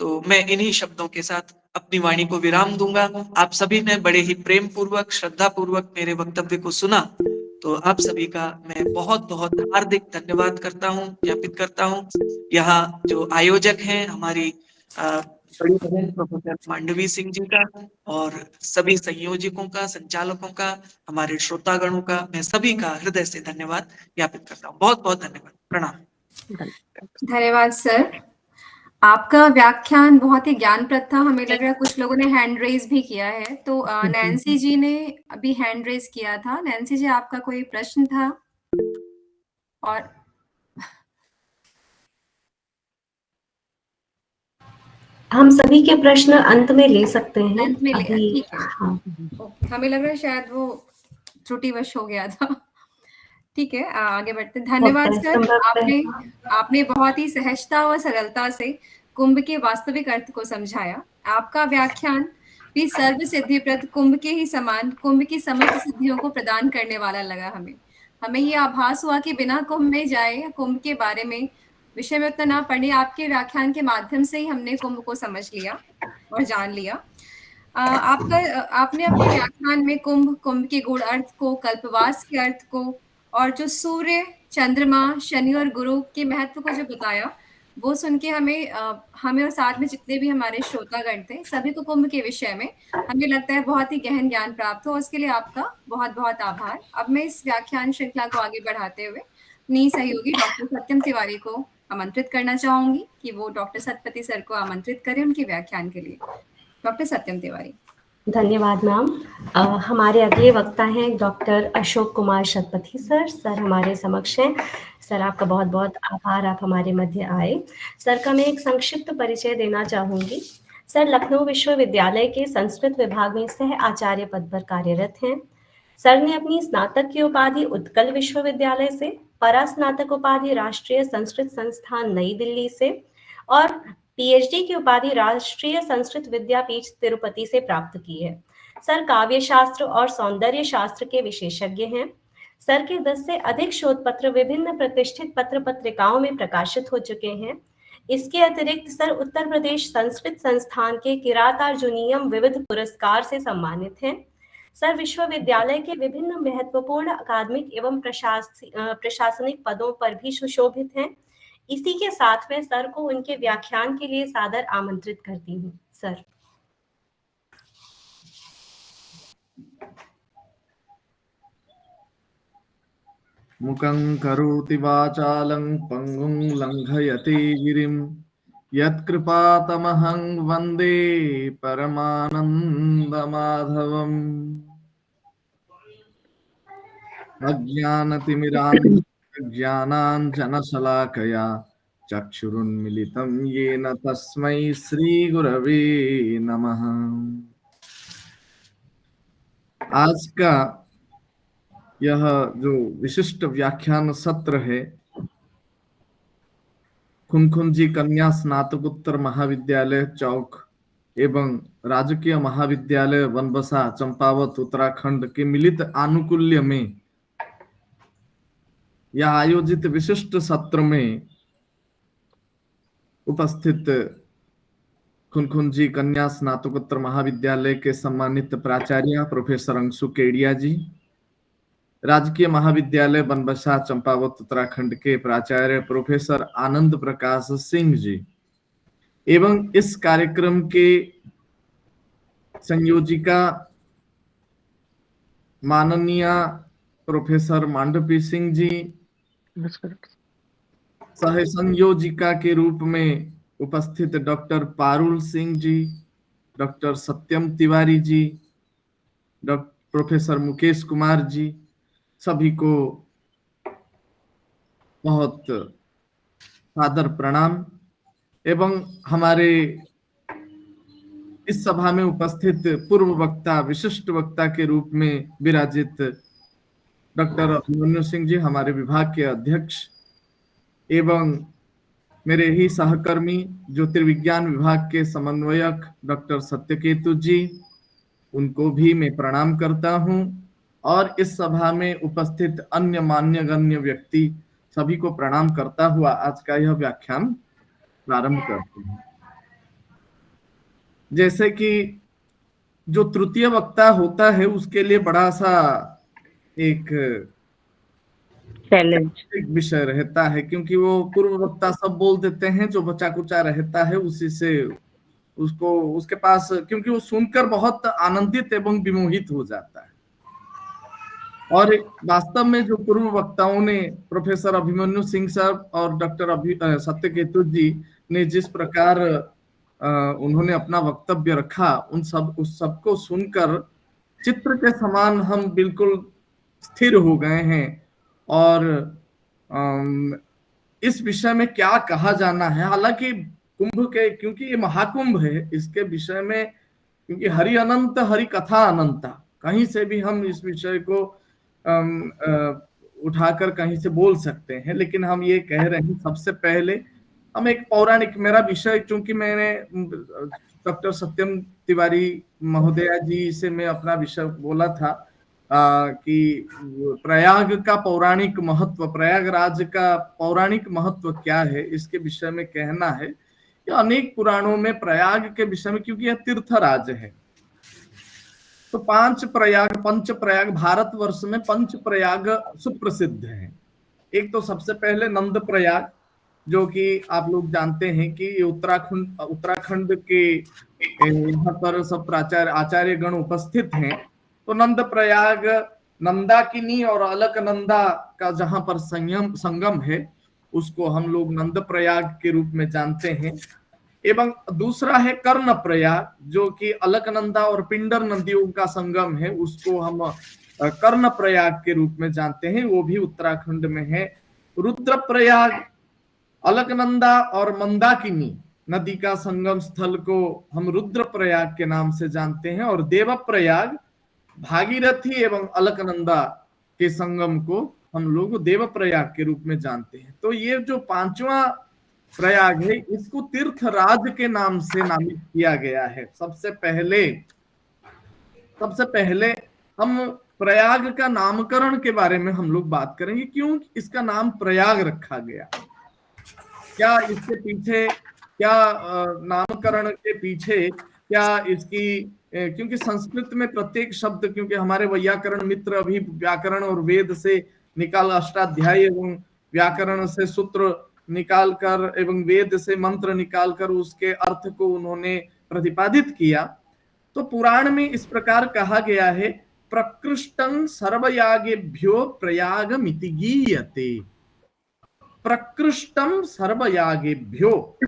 तो मैं इन्हीं शब्दों के साथ अपनी वाणी को विराम दूंगा। आप सभी ने बड़े ही प्रेम पूर्वक, श्रद्धा पूर्वक मेरे वक्तव्य को सुना, तो आप सभी का मैं बहुत बहुत हार्दिक धन्यवाद करता हूँ, ज्ञापित करता हूँ। यहाँ जो आयोजक हैं हमारी बड़ी बहन प्रोफेसर मांडवी सिंह जी का, और सभी संयोजकों का, संचालकों का, हमारे श्रोतागणों का, मैं सभी का हृदय से धन्यवाद ज्ञापित करता हूँ। बहुत बहुत धन्यवाद, प्रणाम। धन्यवाद सर, आपका व्याख्यान बहुत ही ज्ञानप्रद था। हमें लग रहा है कुछ लोगों ने हैंड रेज भी किया है, तो नैन्सी जी ने अभी हैंड रेज किया था। नैन्सी जी, आपका कोई प्रश्न था? और हम सभी के प्रश्न अंत में ले सकते हैं। अंत में अभी ठीक है। हाँ, हमें लग रहा है शायद वो त्रुटिवश हो गया था। ठीक है, आगे बढ़ते हैं। धन्यवाद सर, आपने बहुत ही सहजता और सरलता से कुंभ के वास्तविक अर्थ को समझाया। आपका व्याख्यान भी सर्व सिद्धिप्रद कुंभ के ही समान कुंभ की समस्त सिद्धियों को प्रदान करने वाला लगा। हमें ये आभास हुआ कि बिना कुंभ में जाए, कुंभ के बारे में विषय में उतना ना पढ़े, आपके व्याख्यान के माध्यम से ही हमने कुंभ को समझ लिया और जान लिया। आपने अपने व्याख्यान में कुंभ के गूढ़ अर्थ को, कल्पवास के अर्थ को, और जो सूर्य, चंद्रमा, शनि और गुरु के महत्व को जो बताया, वो सुन के हमें और साथ में जितने भी हमारे श्रोतागण थे, सभी को कुंभ के विषय में हमें लगता है बहुत ही गहन ज्ञान प्राप्त हो। उसके लिए आपका बहुत बहुत आभार। अब मैं इस व्याख्यान श्रृंखला को आगे बढ़ाते हुए अपनी सहयोगी डॉक्टर सत्यम तिवारी को आमंत्रित करना चाहूंगी कि वो डॉक्टर सतपति सर को आमंत्रित करें उनके व्याख्यान के लिए। डॉक्टर सत्यम तिवारी। धन्यवाद मैम। हमारे अगले वक्ता हैं doctor Ashok Kumar Satpathy sir. Sir हमारे समक्ष हैं। सर आपका बहुत बहुत आभार, आप हमारे मध्य आए। सर का मैं एक संक्षिप्त परिचय देना चाहूँगी। सर लखनऊ विश्वविद्यालय के संस्कृत विभाग में सह आचार्य पद पर कार्यरत हैं। सर ने अपनी स्नातक की उपाधि उत्कल विश्वविद्यालय से, परास्नातक उपाधि राष्ट्रीय संस्कृत संस्थान नई दिल्ली से, और पीएचडी की उपाधि राष्ट्रीय संस्कृत विद्यापीठ तिरुपति से प्राप्त की है। सर काव्य शास्त्र और सौंदर्य शास्त्र के विशेषज्ञ हैं। सर के 10 से अधिक शोध पत्र विभिन्न प्रतिष्ठित पत्र पत्रिकाओं में प्रकाशित हो चुके हैं। इसके अतिरिक्त सर उत्तर प्रदेश संस्कृत संस्थान के किरातार्जुनीयम विविध पुरस्कार से सम्मानित हैं। सर विश्वविद्यालय के विभिन्न महत्वपूर्ण अकादमिक एवं प्रशासनिक पदों पर भी सुशोभित हैं। इसी के साथ में सर को उनके व्याख्यान के लिए सादर आमंत्रित करती हूँ। सर। मुखं करोति वाचालं पंगुं लंघयति गिरिं यत्कृपातमहं वन्दे परमानन्दमाधवम्। अज्ञानतिमिरान्धज्ञानाञ्जनशलाकया चक्षुरुन्मिलितं येन तस्मै श्रीगुरवे नमः। आज का यह जो विशिष्ट व्याख्यान सत्र है, खुनखुनजी कन्या स्नातकोत्तर महाविद्यालय चौक एवं राजकीय महाविद्यालय बनबसा चंपावत उत्तराखंड के मिलित आनुकूल्य में यह आयोजित विशिष्ट सत्र में उपस्थित खुनखुनजी कन्या स्नातकोत्तर महाविद्यालय के सम्मानित प्राचार्य प्रोफेसर अंशु केडिया जी, राजकीय महाविद्यालय बनबसा चंपावत उत्तराखंड के प्राचार्य प्रोफेसर आनंद प्रकाश सिंह जी एवं इस कार्यक्रम के संयोजिका माननीय प्रोफेसर मांडवी सिंह जी, सह संयोजिका के रूप में उपस्थित डॉक्टर पारुल सिंह जी, डॉक्टर सत्यम तिवारी जी, प्रोफेसर मुकेश कुमार जी, सभी को बहुत सादर प्रणाम एवं हमारे इस सभा में उपस्थित पूर्व वक्ता, विशिष्ट वक्ता के रूप में विराजित डॉक्टर अभिमन्यु सिंह जी, हमारे विभाग के अध्यक्ष, एवं मेरे ही सहकर्मी ज्योतिर्विज्ञान विभाग के समन्वयक डॉक्टर सत्यकेतु जी, उनको भी मैं प्रणाम करता हूं और इस सभा में उपस्थित अन्य मान्यगण्य व्यक्ति सभी को प्रणाम करता हुआ आज का यह व्याख्यान प्रारंभ करते हैं। जैसे कि जो तृतीय वक्ता होता है उसके लिए बड़ा सा एक विषय रहता है, क्योंकि वो पूर्व वक्ता सब बोल देते हैं, जो बचा कुचा रहता है उसी से उसको उसके पास, क्योंकि वो सुनकर बहुत आनंदित एवं विमोहित हो जाता है। और वास्तव में जो पूर्व वक्ताओं ने, प्रोफेसर अभिमन्यु सिंह साहब और डॉक्टर सत्यकेतु जी ने जिस प्रकार उन्होंने अपना वक्तव्य रखा, उस सबको सुनकर चित्र के समान हम बिल्कुल स्थिर हो गए हैं और इस विषय में क्या कहा जाना है। हालांकि कुंभ के, क्योंकि ये महाकुंभ है, इसके विषय में, क्योंकि हरि अनंत हरि कथा अनंता, कहीं से भी हम इस विषय को उठाकर कहीं से बोल सकते हैं, लेकिन हम ये कह रहे हैं सबसे पहले हम एक पौराणिक, मेरा विषय, चूंकि मैंने डॉक्टर सत्यम तिवारी महोदया जी से मैं अपना विषय बोला था कि प्रयाग का पौराणिक महत्व, प्रयागराज का पौराणिक महत्व क्या है, इसके विषय में कहना है कि अनेक पुराणों में प्रयाग के विषय में, क्योंकि यह तीर्थराज है, तो पंच प्रयाग भारतवर्ष में पंच प्रयाग सुप्रसिद्ध हैं। एक तो सबसे पहले नंद प्रयाग, जो कि आप लोग जानते हैं कि उत्तराखंड के यहाँ पर सब आचार्य गण उपस्थित हैं। तो नंद प्रयाग, नंदाकिनी और अलकनंदा का जहां पर संगम है, उसको हम लोग नंद प्रयाग के रूप में जानते हैं। एवं दूसरा है कर्ण प्रयाग, जो कि अलकनंदा और पिंडर नदियों का संगम है, उसको हम कर्ण प्रयाग के रूप में जानते हैं, वो भी उत्तराखंड में है। रुद्र प्रयाग, अलकनंदा और मंदाकिनी नदी का संगम स्थल को हम रुद्र प्रयाग के नाम से जानते हैं। और देव प्रयाग, भागीरथी एवं अलकनंदा के संगम को हम लोग देव प्रयाग के रूप में जानते हैं। तो ये जो पांचवा प्रयाग है, इसको तीर्थराज के नाम से नामित किया गया है। सबसे पहले हम प्रयाग का नामकरण के बारे में हम लोग बात करेंगे। क्यों इसका नाम प्रयाग रखा गया, क्या इसके पीछे क्या नामकरण के पीछे क्या इसकी क्योंकि संस्कृत में प्रत्येक शब्द, क्योंकि हमारे वैयाकरण मित्र अभी व्याकरण और वेद से निकाल अष्टाध्यायी एवं व्याकरण से सूत्र निकाल कर एवं वेद से मंत्र निकाल कर उसके अर्थ को उन्होंने प्रतिपादित किया। तो पुराण में इस प्रकार कहा गया है, प्रकृष्टं सर्वयागेभ्यो प्रयागमिति गीयते। प्रकृष्टम सर्वयागेभ्यो,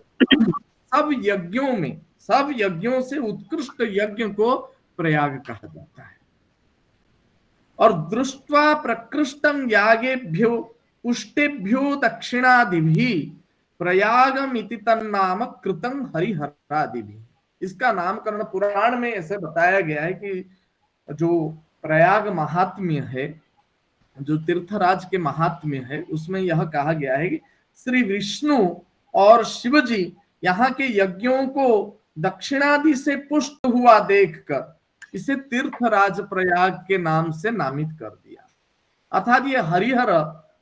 सब यज्ञों से उत्कृष्ट यज्ञ को प्रयाग कहा जाता है। और दृष्ट्वा प्रकृष्टं यागेभ्यो पुष्टेभ्यो दक्षिणादिभि प्रयागमिति तन्नाम कृतं हरिहरादिभि। इसका नामकरण पुराण में ऐसे बताया गया है कि जो प्रयाग महात्म्य है, जो तीर्थराज के महात्म्य है, उसमें यह कहा गया है कि श्री विष्णु और शिवजी यहाँ के यज्ञों को दक्षिणादि से पुष्ट हुआ देखकर इसे तीर्थराज प्रयाग के नाम से नामित कर दिया। अर्थात ये हरिहर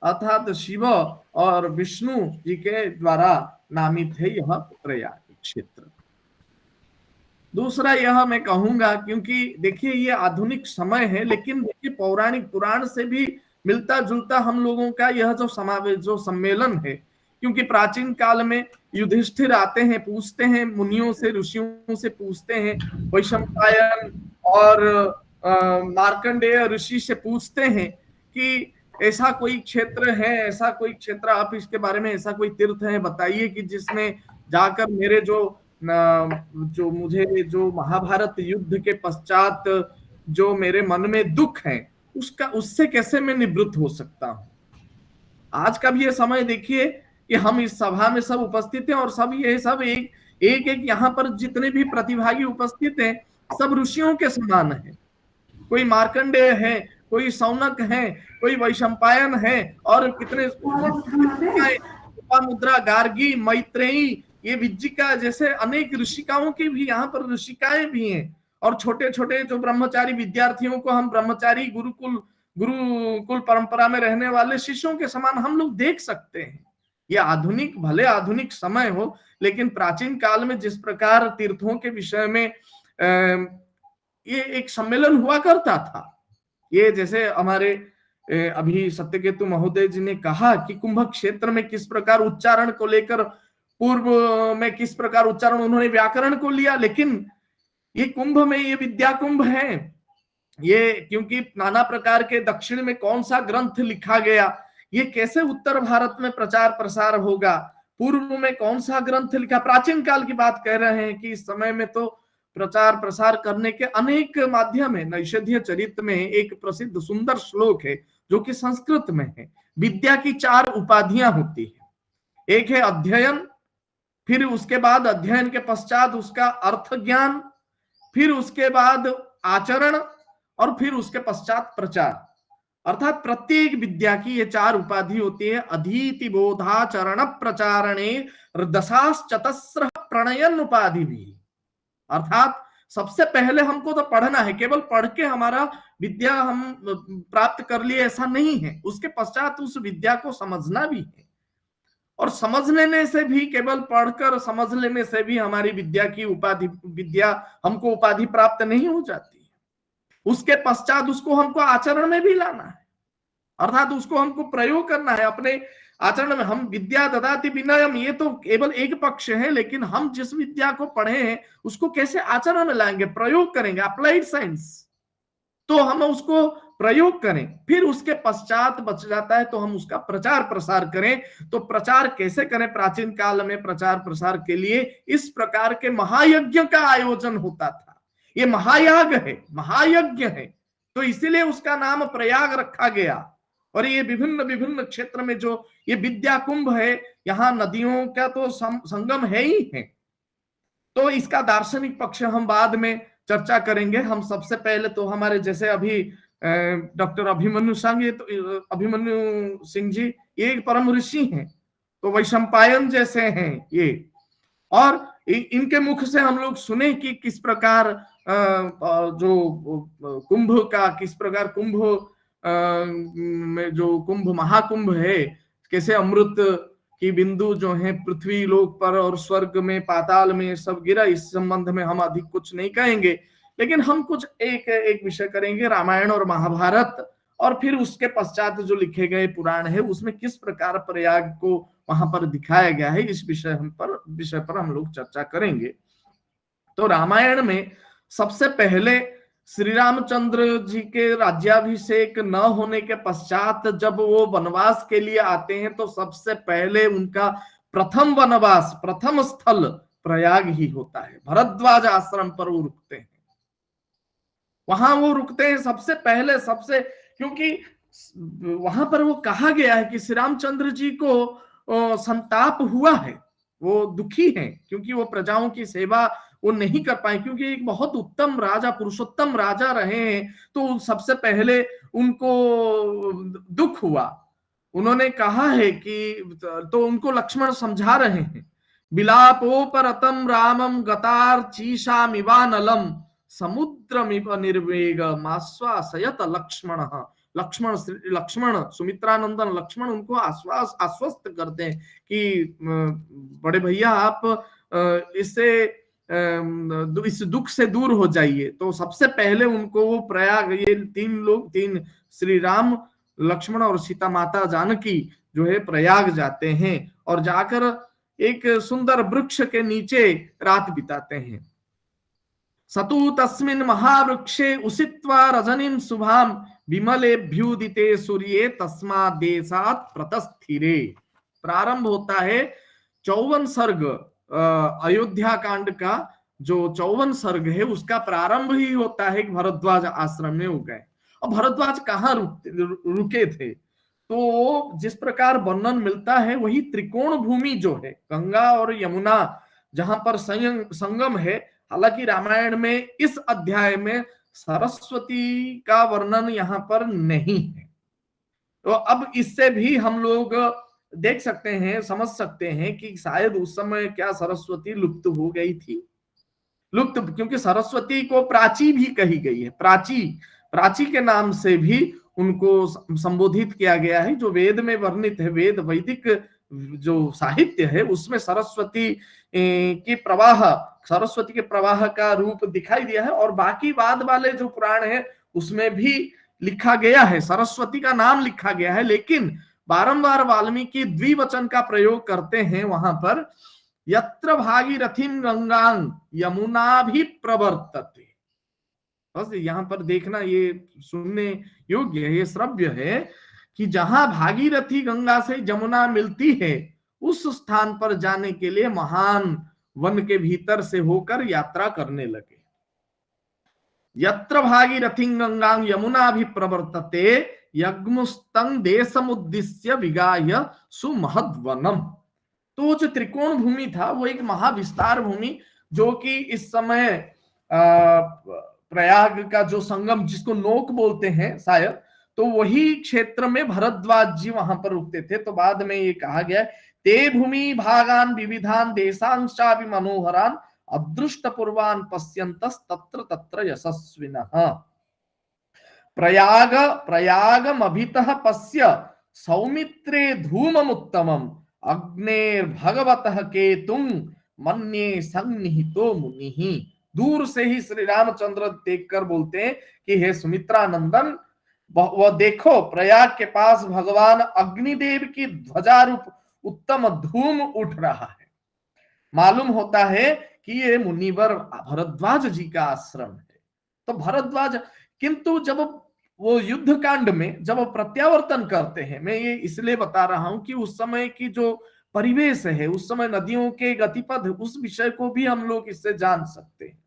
अर्थात शिव और विष्णु जी के द्वारा नामित है यह प्रयाग क्षेत्र। दूसरा यह मैं कहूंगा, क्योंकि देखिए ये आधुनिक समय है, लेकिन देखिए पौराणिक पुराण से भी मिलता जुलता हम लोगों का यह जो समावेश जो सम्मेलन है। क्योंकि प्राचीन काल में युधिष्ठिर आते हैं, पूछते हैं मुनियों से, ऋषियों से पूछते हैं, वैशंपायन और मार्कंडेय ऋषि से पूछते हैं कि ऐसा कोई क्षेत्र है, ऐसा कोई क्षेत्र आप इसके बारे में, ऐसा कोई तीर्थ है बताइए कि जिसमें जाकर मेरे जो मुझे जो महाभारत युद्ध के पश्चात जो मेरे मन में दुख है उससे कैसे मैं निवृत्त हो सकता हूं। आज का भी ये समय देखिए कि हम इस सभा में सब उपस्थित हैं और सब एक यहाँ पर जितने भी प्रतिभागी उपस्थित हैं सब ऋषियों के समान है। कोई मार्कंडेय है, कोई सौनक है, कोई वैशंपायन है और कितने मुद्रा, गार्गी, मैत्रेयी, ये विज्जिका जैसे अनेक ऋषिकाओं की भी यहाँ पर ऋषिकाएं भी हैं। और छोटे छोटे जो ब्रह्मचारी विद्यार्थियों को हम ब्रह्मचारी गुरुकुल परंपरा में रहने वाले शिष्यों के समान हम लोग देख सकते हैं। ये आधुनिक, भले आधुनिक समय हो, लेकिन प्राचीन काल में जिस प्रकार तीर्थों के विषय में ये एक सम्मेलन हुआ करता था, ये जैसे हमारे अभी सत्यकेतु महोदय जी ने कहा कि कुंभ क्षेत्र में किस प्रकार उच्चारण को लेकर, पूर्व में किस प्रकार उच्चारण उन्होंने व्याकरण को लिया, लेकिन ये कुंभ में ये विद्या कुंभ है। ये क्योंकि नाना प्रकार के दक्षिण में कौन सा ग्रंथ लिखा गया, ये कैसे उत्तर भारत में प्रचार प्रसार होगा, पूर्व में कौन सा ग्रंथ लिखा, प्राचीन काल की बात कह रहे हैं कि इस समय में तो प्रचार प्रसार करने के अनेक माध्यम है। नैषधीय चरित में एक प्रसिद्ध सुंदर श्लोक है जो कि संस्कृत में है। विद्या की 4 उपाधियां होती है। एक है अध्ययन, फिर उसके बाद अध्ययन के पश्चात उसका अर्थ ज्ञान, फिर उसके बाद आचरण और फिर उसके पश्चात प्रचार। अर्थात प्रत्येक विद्या की ये 4 उपाधि होती है। अधीति बोधाचरण प्रचारणे दशाश्चतस्र प्रणयन उपाधि भी। अर्थात सबसे पहले हमको तो पढ़ना है, केवल पढ़ के हमारा विद्या हम प्राप्त कर लिए ऐसा नहीं है। उसके पश्चात उस विद्या को समझना भी है, और समझ लेने से भी, केवल पढ़कर समझ लेने से भी हमारी विद्या की विद्या हमको उपाधि प्राप्त नहीं हो जाती है। उसके पश्चात उसको हमको आचरण में भी लाना है, अर्थात उसको हमको प्रयोग करना है अपने आचरण में। हम विद्या ददाति विनयम, ये तो केवल एक पक्ष है, लेकिन हम जिस विद्या को पढ़े हैं उसको कैसे आचरण में लाएंगे, प्रयोग करेंगे। अप्लाइड साइंस, तो हम उसको प्रयोग करें, फिर उसके पश्चात बच जाता है तो हम उसका प्रचार प्रसार करें। तो प्रचार कैसे करें? प्राचीन काल में प्रचार प्रसार के लिए इस प्रकार के महायज्ञ का आयोजन होता था। ये महायाग है, महायज्ञ है, तो इसीलिए उसका नाम प्रयाग रखा गया। और ये विभिन्न विभिन्न क्षेत्र में जो ये विद्या कुंभ है, यहाँ नदियों का तो संगम है ही है। तो इसका दार्शनिक पक्ष हम बाद में चर्चा करेंगे। हम सबसे पहले तो हमारे जैसे अभी डॉक्टर अभिमन्यु सिंह, ये तो अभिमन्यु सिंह जी ये एक परम ऋषि हैं, तो वैशंपायन जैसे हैं ये, और इनके मुख से हम लोग सुने कि किस प्रकार जो कुंभ का, किस प्रकार कुंभ में जो कुंभ महाकुंभ है, कैसे अमृत की बिंदु जो है पृथ्वी लोक पर और स्वर्ग में पाताल में सब गिरा। इस संबंध में हम अधिक कुछ नहीं कहेंगे, लेकिन हम कुछ एक विषय करेंगे, रामायण और महाभारत और फिर उसके पश्चात जो लिखे गए पुराण है उसमें किस प्रकार प्रयाग को वहां पर दिखाया गया है, इस विषय पर हम लोग चर्चा करेंगे। तो रामायण में सबसे पहले श्री रामचंद्र जी के राज्याभिषेक न होने के पश्चात जब वो वनवास के लिए आते हैं तो सबसे पहले उनका प्रथम वनवास, प्रथम स्थल प्रयाग ही होता है। भरद्वाज आश्रम पर वो रुकते हैं, वहां वो रुकते हैं सबसे पहले, क्योंकि वहां पर वो कहा गया है कि श्री रामचंद्र जी को संताप हुआ है, वो दुखी हैं क्योंकि वो प्रजाओं की सेवा वो नहीं कर पाए, क्योंकि एक बहुत उत्तम राजा, पुरुषोत्तम राजा रहे हैं, तो सबसे पहले उनको दुख हुआ। उन्होंने कहा है कि, तो उनको लक्ष्मण समझा रहे हैं, बिलापोपरतम रामम गतार चीशामिवानलम समुद्रमिव निर्वेग माश्वासयत लक्ष्मण। लक्ष्मण सुमित्रानंदन लक्ष्मण उनको आश्वस्त करते हैं कि बड़े भैया आप इस दुख से दूर हो जाइए। तो सबसे पहले उनको वो प्रयाग, ये तीन श्री राम, लक्ष्मण और सीता माता जानकी जो है प्रयाग जाते हैं और जाकर एक सुंदर वृक्ष के नीचे रात बिताते हैं। सतु तस्मिन् महावृक्षे उषित्वा रजनीं शुभां विमलेभ्युदिते सूर्ये तस्मात् देशात् प्रतस्थिरे। प्रारंभ होता है 54 सर्ग, अयोध्या कांड का जो 54 सर्ग है उसका प्रारंभ ही होता है कि भरद्वाज आश्रम में हो गए। और भरद्वाज कहाँ रुके थे, तो जिस प्रकार वर्णन मिलता है वही त्रिकोण भूमि जो है, गंगा और यमुना जहां पर संगम है। हालांकि रामायण में इस अध्याय में सरस्वती का वर्णन यहाँ पर नहीं है, तो अब इससे भी हम लोग देख सकते हैं, समझ सकते हैं कि शायद उस समय क्या सरस्वती लुप्त हो गई थी। लुप्त क्योंकि सरस्वती को प्राची भी कही गई है, प्राची के नाम से भी उनको संबोधित किया गया है, जो वेद में वर्णित है। वैदिक जो साहित्य है उसमें सरस्वती के प्रवाह का रूप दिखाई दिया है, और बाकी बाद वाले जो पुराण है उसमें भी लिखा गया है, सरस्वती का नाम लिखा गया है, लेकिन बारंबार वाल्मीकि द्विवचन का प्रयोग करते हैं वहां पर, यत्र भागीरथीं गंगां यमुना भी प्रवर्तते। बस यहाँ पर देखना, ये सुनने योग्य है, ये श्रव्य है कि जहां भागीरथी गंगा से जमुना मिलती है उस स्थान पर जाने के लिए महान वन के भीतर से होकर यात्रा करने लगे। यत्र भागीरथीं गंगां यमुना भी प्रवर्तते यज्ञमुस्तं देशमुद्दिश्य विगाय सुमहद्वनम। तो जो त्रिकोण भूमि था वो एक महाविस्तार भूमि, जो कि इस समय प्रयाग का जो संगम जिसको नोक बोलते हैं शायद, तो वही क्षेत्र में भरद्वाज जी वहां पर रुकते थे। तो बाद में ये कहा गया, ते भूमि भागान विविधान देशांशापि मनोहरान अदृष्ट पूर्वान पश्यन्तस तत्र तत्र यशस्विनः। प्रयागमभितः पश्य सौमित्रे धूममुत्तमम् अग्नेर्भगवतः केतुं मन्ये सन्निहितो मुनिः। दूर से ही श्री रामचंद्र देखकर बोलते हैं कि हे सुमित्रानंदन, वह देखो प्रयाग के पास भगवान अग्निदेव की ध्वजारूप उत्तम धूम उठ रहा है। मालूम होता है कि ये मुनिवर भरद्वाज जी का आश्रम है। तो भरद्वाज, किंतु जब वो युद्ध कांड में जब प्रत्यावर्तन करते हैं, मैं ये इसलिए बता रहा हूं कि उस समय की जो परिवेश है, उस समय नदियों के गतिपथ, उस विषय को भी हम लोग इससे जान सकते हैं।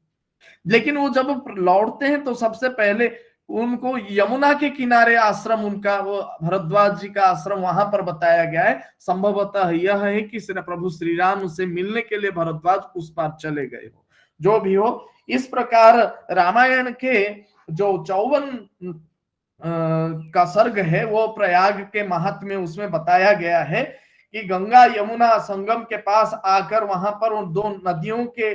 लेकिन वो जब लौटते हैं तो सबसे पहले उनको यमुना के किनारे आश्रम, उनका वो भरद्वाज जी का आश्रम वहां पर बताया गया है। संभवतः यह है कि प्रभु श्री राम से मिलने के लिए भरद्वाज उस पार चले गए हो। जो भी हो, इस प्रकार रामायण के जो 54 का सर्ग है वो प्रयाग के महात्म्य उसमें बताया गया है कि गंगा यमुना संगम के पास आकर वहां पर उन दो नदियों के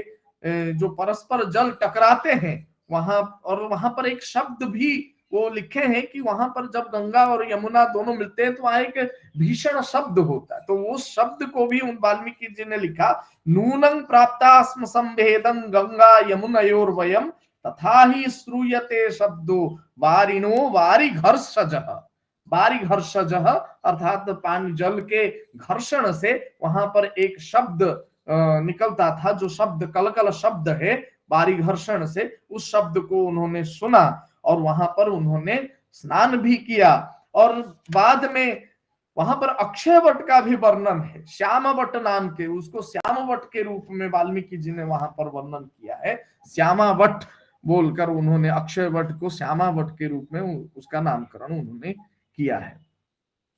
जो परस्पर जल टकराते हैं वहां, और वहां पर एक शब्द भी वो लिखे हैं कि वहां पर जब गंगा और यमुना दोनों मिलते हैं तो वहां एक भीषण शब्द होता है। तो वो शब्द को भी उन वाल्मीकि जी ने लिखा, नूनं प्राप्तास्म संभेदं गंगा यमुनयोर्वयम् तथा ही श्रूयते शब्दो वारिणो वारिघर्षजः। वारिघर्षजः अर्थात पानी जल के घर्षण से वहां पर एक शब्द निकलता था, जो शब्द कलकल शब्द है वारिघर्षण से, उस शब्द को उन्होंने सुना और वहां पर उन्होंने स्नान भी किया। और बाद में वहां पर अक्षय वट का भी वर्णन है, श्यामावट नाम के, उसको श्यामावट के रूप में वाल्मीकि जी ने वहां पर वर्णन किया है। श्यामावट बोलकर उन्होंने अक्षय वट को श्यामावट के रूप में उसका नामकरण उन्होंने किया है।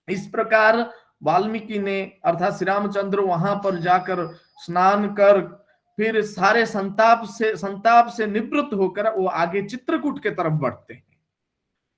इस प्रकार वाल्मीकि ने अर्थात श्री रामचंद्र वहां पर जाकर स्नान कर फिर सारे संताप से निवृत्त होकर वो आगे चित्रकूट के तरफ बढ़ते हैं।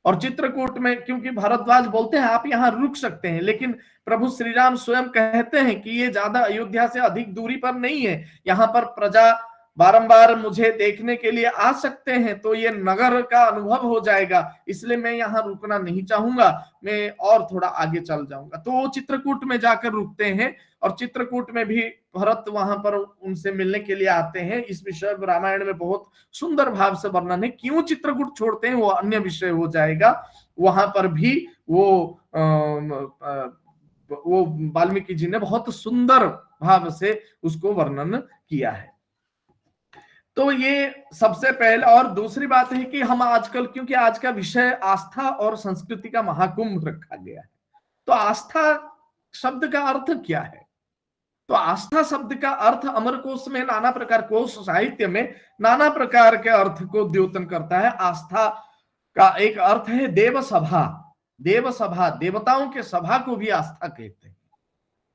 और चित्रकूट में क्योंकि भारद्वाज बोलते हैं आप यहाँ रुक सकते हैं, लेकिन प्रभु श्री राम स्वयं कहते हैं कि ये ज्यादा अयोध्या से अधिक दूरी पर नहीं है, यहाँ पर प्रजा बारंबार मुझे देखने के लिए आ सकते हैं, तो ये नगर का अनुभव हो जाएगा, इसलिए मैं यहाँ रुकना नहीं चाहूंगा, मैं और थोड़ा आगे चल जाऊंगा। तो वो चित्रकूट में जाकर रुकते हैं और चित्रकूट में भी भरत वहां पर उनसे मिलने के लिए आते हैं। इस विषय में रामायण में बहुत सुंदर भाव से वर्णन है, क्यों चित्रकूट छोड़ते हैं वो अन्य विषय हो जाएगा। वहां पर भी वो वाल्मीकि जी ने बहुत सुंदर भाव से उसको वर्णन किया है। तो ये सबसे पहले। और दूसरी बात है कि हम आजकल, क्योंकि आज का विषय आस्था और संस्कृति का महाकुंभ रखा गया है, तो आस्था शब्द का अर्थ क्या है? तो आस्था शब्द का अर्थ अमरकोश में नाना प्रकार, कोश साहित्य में नाना प्रकार के अर्थ को द्योतन करता है। आस्था का एक अर्थ है देव सभा। देव सभा, देवताओं के सभा को भी आस्था कहते हैं।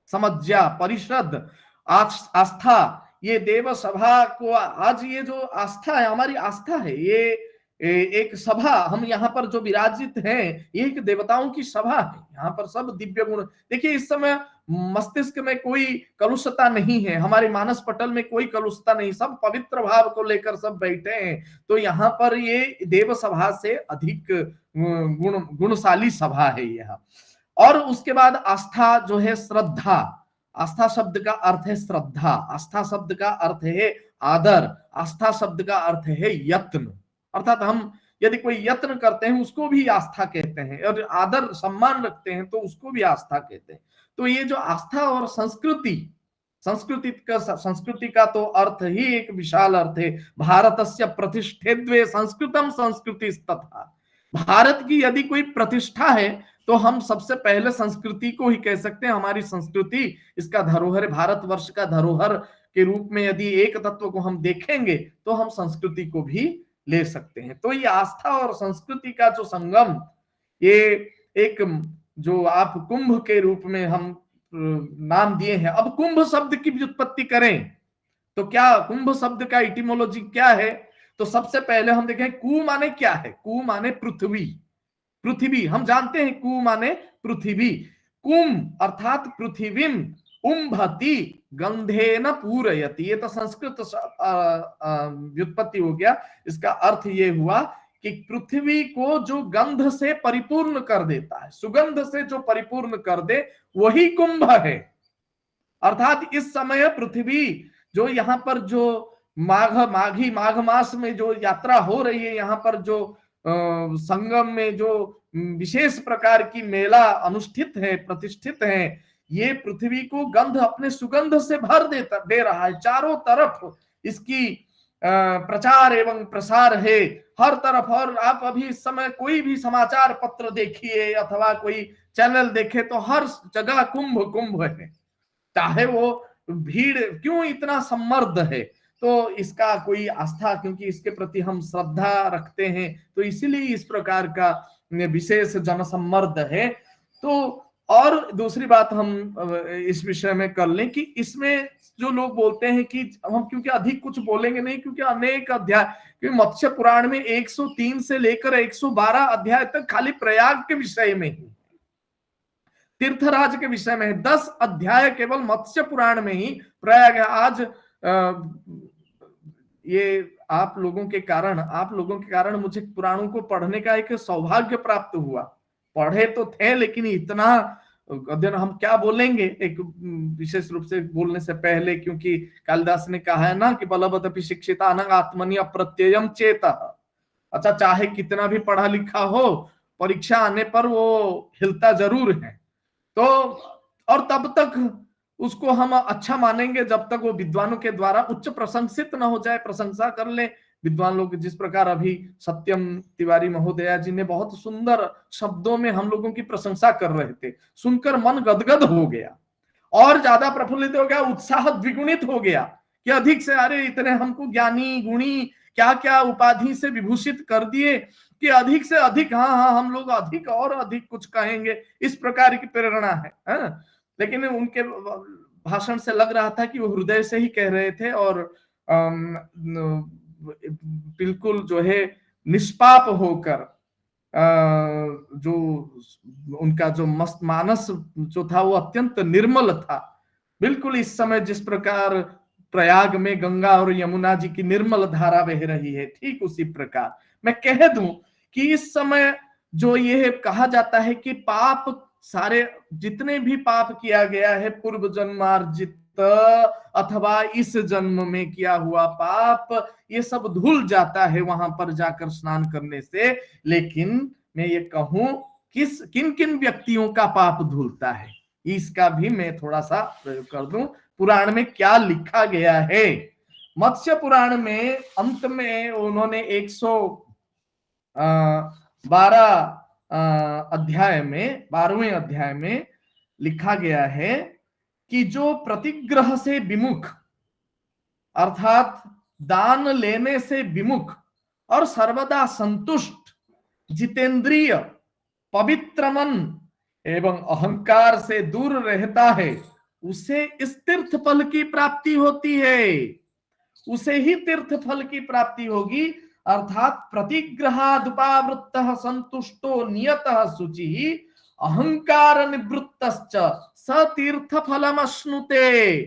समज्जा, परिषद, आस्था, ये देव सभा को, आज ये जो आस्था है, हमारी आस्था है, ये एक सभा, हम यहाँ पर जो विराजित हैं ये एक देवताओं की सभा है। यहाँ पर सब दिव्य गुण, देखिए इस समय मस्तिष्क में कोई कलुषता नहीं है, हमारे मानस पटल में कोई कलुषता नहीं, सब पवित्र भाव को लेकर सब बैठे हैं। तो यहाँ पर ये देव सभा से अधिक गुणशाली सभा है यहाँ। और उसके बाद आस्था जो है श्रद्धा। आस्था शब्द का अर्थ है श्रद्धा, आस्था शब्द का अर्थ है आदर, आस्था शब्द का अर्थ है यत्न। अर्थात हम यदि कोई यत्न करते हैं उसको भी आस्था कहते हैं, और आदर सम्मान रखते हैं तो उसको भी आस्था कहते हैं। तो ये जो आस्था और संस्कृति का तो अर्थ ही एक विशाल अर्थ है। भारतस्य प्रतिष्ठेद्वे संस्कृतम संस्कृति तथा। भारत की यदि कोई प्रतिष्ठा है तो हम सबसे पहले संस्कृति को ही कह सकते हैं। हमारी संस्कृति इसका धरोहर, भारतवर्ष का धरोहर के रूप में यदि एक तत्व को हम देखेंगे तो हम संस्कृति को भी ले सकते हैं। तो ये आस्था और संस्कृति का जो संगम, ये एक जो आप कुंभ के रूप में हम नाम दिए हैं। अब कुंभ शब्द की व्युत्पत्ति करें तो क्या कुंभ शब्द का इटिमोलॉजी क्या है? तो सबसे पहले हम देखें कु माने क्या है। कु माने पृथ्वी, पृथ्वी हम जानते हैं, कु माने पृथ्वी। कुम अर्थात पृथ्वीम उम्भति गंधेन पूरयति, ये तो संस्कृत व्युत्पत्ति हो गया। इसका अर्थ ये हुआ कि पृथ्वी को जो गंध से परिपूर्ण कर देता है, सुगंध से जो परिपूर्ण कर दे, वही कुंभ है। अर्थात इस समय पृथ्वी जो यहाँ पर जो माघ मास में जो यात्रा हो रही है, यहाँ पर जो संगम में जो विशेष प्रकार की मेला अनुष्ठित है, प्रतिष्ठित है, ये पृथ्वी को गंध, अपने सुगंध से भर दे रहा है। चारों तरफ इसकी प्रचार एवं प्रसार है, हर तरफ। और आप अभी इस समय कोई भी समाचार पत्र देखिए अथवा कोई चैनल देखे तो हर जगह कुंभ कुंभ है, चाहे वो भीड़ क्यों इतना सम्मर्द है। तो इसका कोई आस्था, क्योंकि इसके प्रति हम श्रद्धा रखते हैं, तो इसीलिए इस प्रकार का विशेष जनसम्मर्द है। तो और दूसरी बात हम इस विषय में कर लें कि इसमें जो लोग बोलते हैं कि हम क्योंकि अधिक कुछ बोलेंगे नहीं, क्योंकि अनेक अध्याय, क्योंकि मत्स्य पुराण में 103 से लेकर 112 अध्याय तक खाली प्रयाग के विषय में ही। तीर्थराज के विषय में है। 10 अध्याय केवल मत्स्य पुराण में ही प्रयाग है। आज ये आप लोगों के कारण मुझे पुराणों को पढ़ने का एक सौभाग्य प्राप्त हुआ। पढ़े तो थे, लेकिन इतना अध्ययन हम क्या बोलेंगे एक विशेष रूप से बोलने से पहले, क्योंकि कालिदास ने कहा है ना कि बलवदपि शिक्षिता अनंग आत्मनि अप्रत्ययम चेतः। अच्छा, चाहे कितना भी पढ़ा लिखा हो, परीक्षा आने पर वो हिलता जरूर है। तो और तब तक उसको हम अच्छा मानेंगे जब तक वो विद्वानों के द्वारा उच्च प्रशंसित न हो जाए, प्रशंसा कर ले विद्वान लोग। जिस प्रकार अभी सत्यम तिवारी महोदया जी ने बहुत सुंदर शब्दों में हम लोगों की प्रशंसा कर रहे थे, सुनकर मन गदगद हो गया और ज्यादा प्रफुल्लित हो गया, उत्साह द्विगुणित हो गया कि अधिक से अरे इतने हमको ज्ञानी गुणी क्या क्या उपाधि से विभूषित कर दिए कि अधिक से अधिक, हाँ हम लोग अधिक और अधिक कुछ कहेंगे, इस प्रकार की प्रेरणा है। लेकिन उनके भाषण से लग रहा था कि वो हृदय से ही कह रहे थे और बिल्कुल जो है निष्पाप होकर, जो उनका जो मस्त मानस जो था वो अत्यंत निर्मल था। बिल्कुल इस समय जिस प्रकार प्रयाग में गंगा और यमुना जी की निर्मल धारा बह रही है, ठीक उसी प्रकार मैं कह दूं कि इस समय जो ये कहा जाता है कि पाप सारे जितने भी पाप किया गया है पूर्व जन्मार्जित अथवा इस जन्म में किया हुआ पाप, ये सब धुल जाता है वहां पर जाकर स्नान करने से। लेकिन मैं ये कहूं किन किन व्यक्तियों का पाप धुलता है, इसका भी मैं थोड़ा सा प्रयोग कर दूं। पुराण में क्या लिखा गया है? मत्स्य पुराण में अंत में उन्होंने 112 अध्याय में 12वें अध्याय में लिखा गया है कि जो प्रतिग्रह से विमुख अर्थात दान लेने से विमुख और सर्वदा संतुष्ट, जितेंद्रिय, पवित्र मन एवं अहंकार से दूर रहता है, उसे इस तीर्थ फल की प्राप्ति होती है। उसे ही तीर्थ फल की प्राप्ति होगी। अर्थात प्रतिग्रहादुपावृत्तः संतुष्टो नियतः शुचिः अहंकार निवृत्तश्च स तीर्थ फलमश्नुते।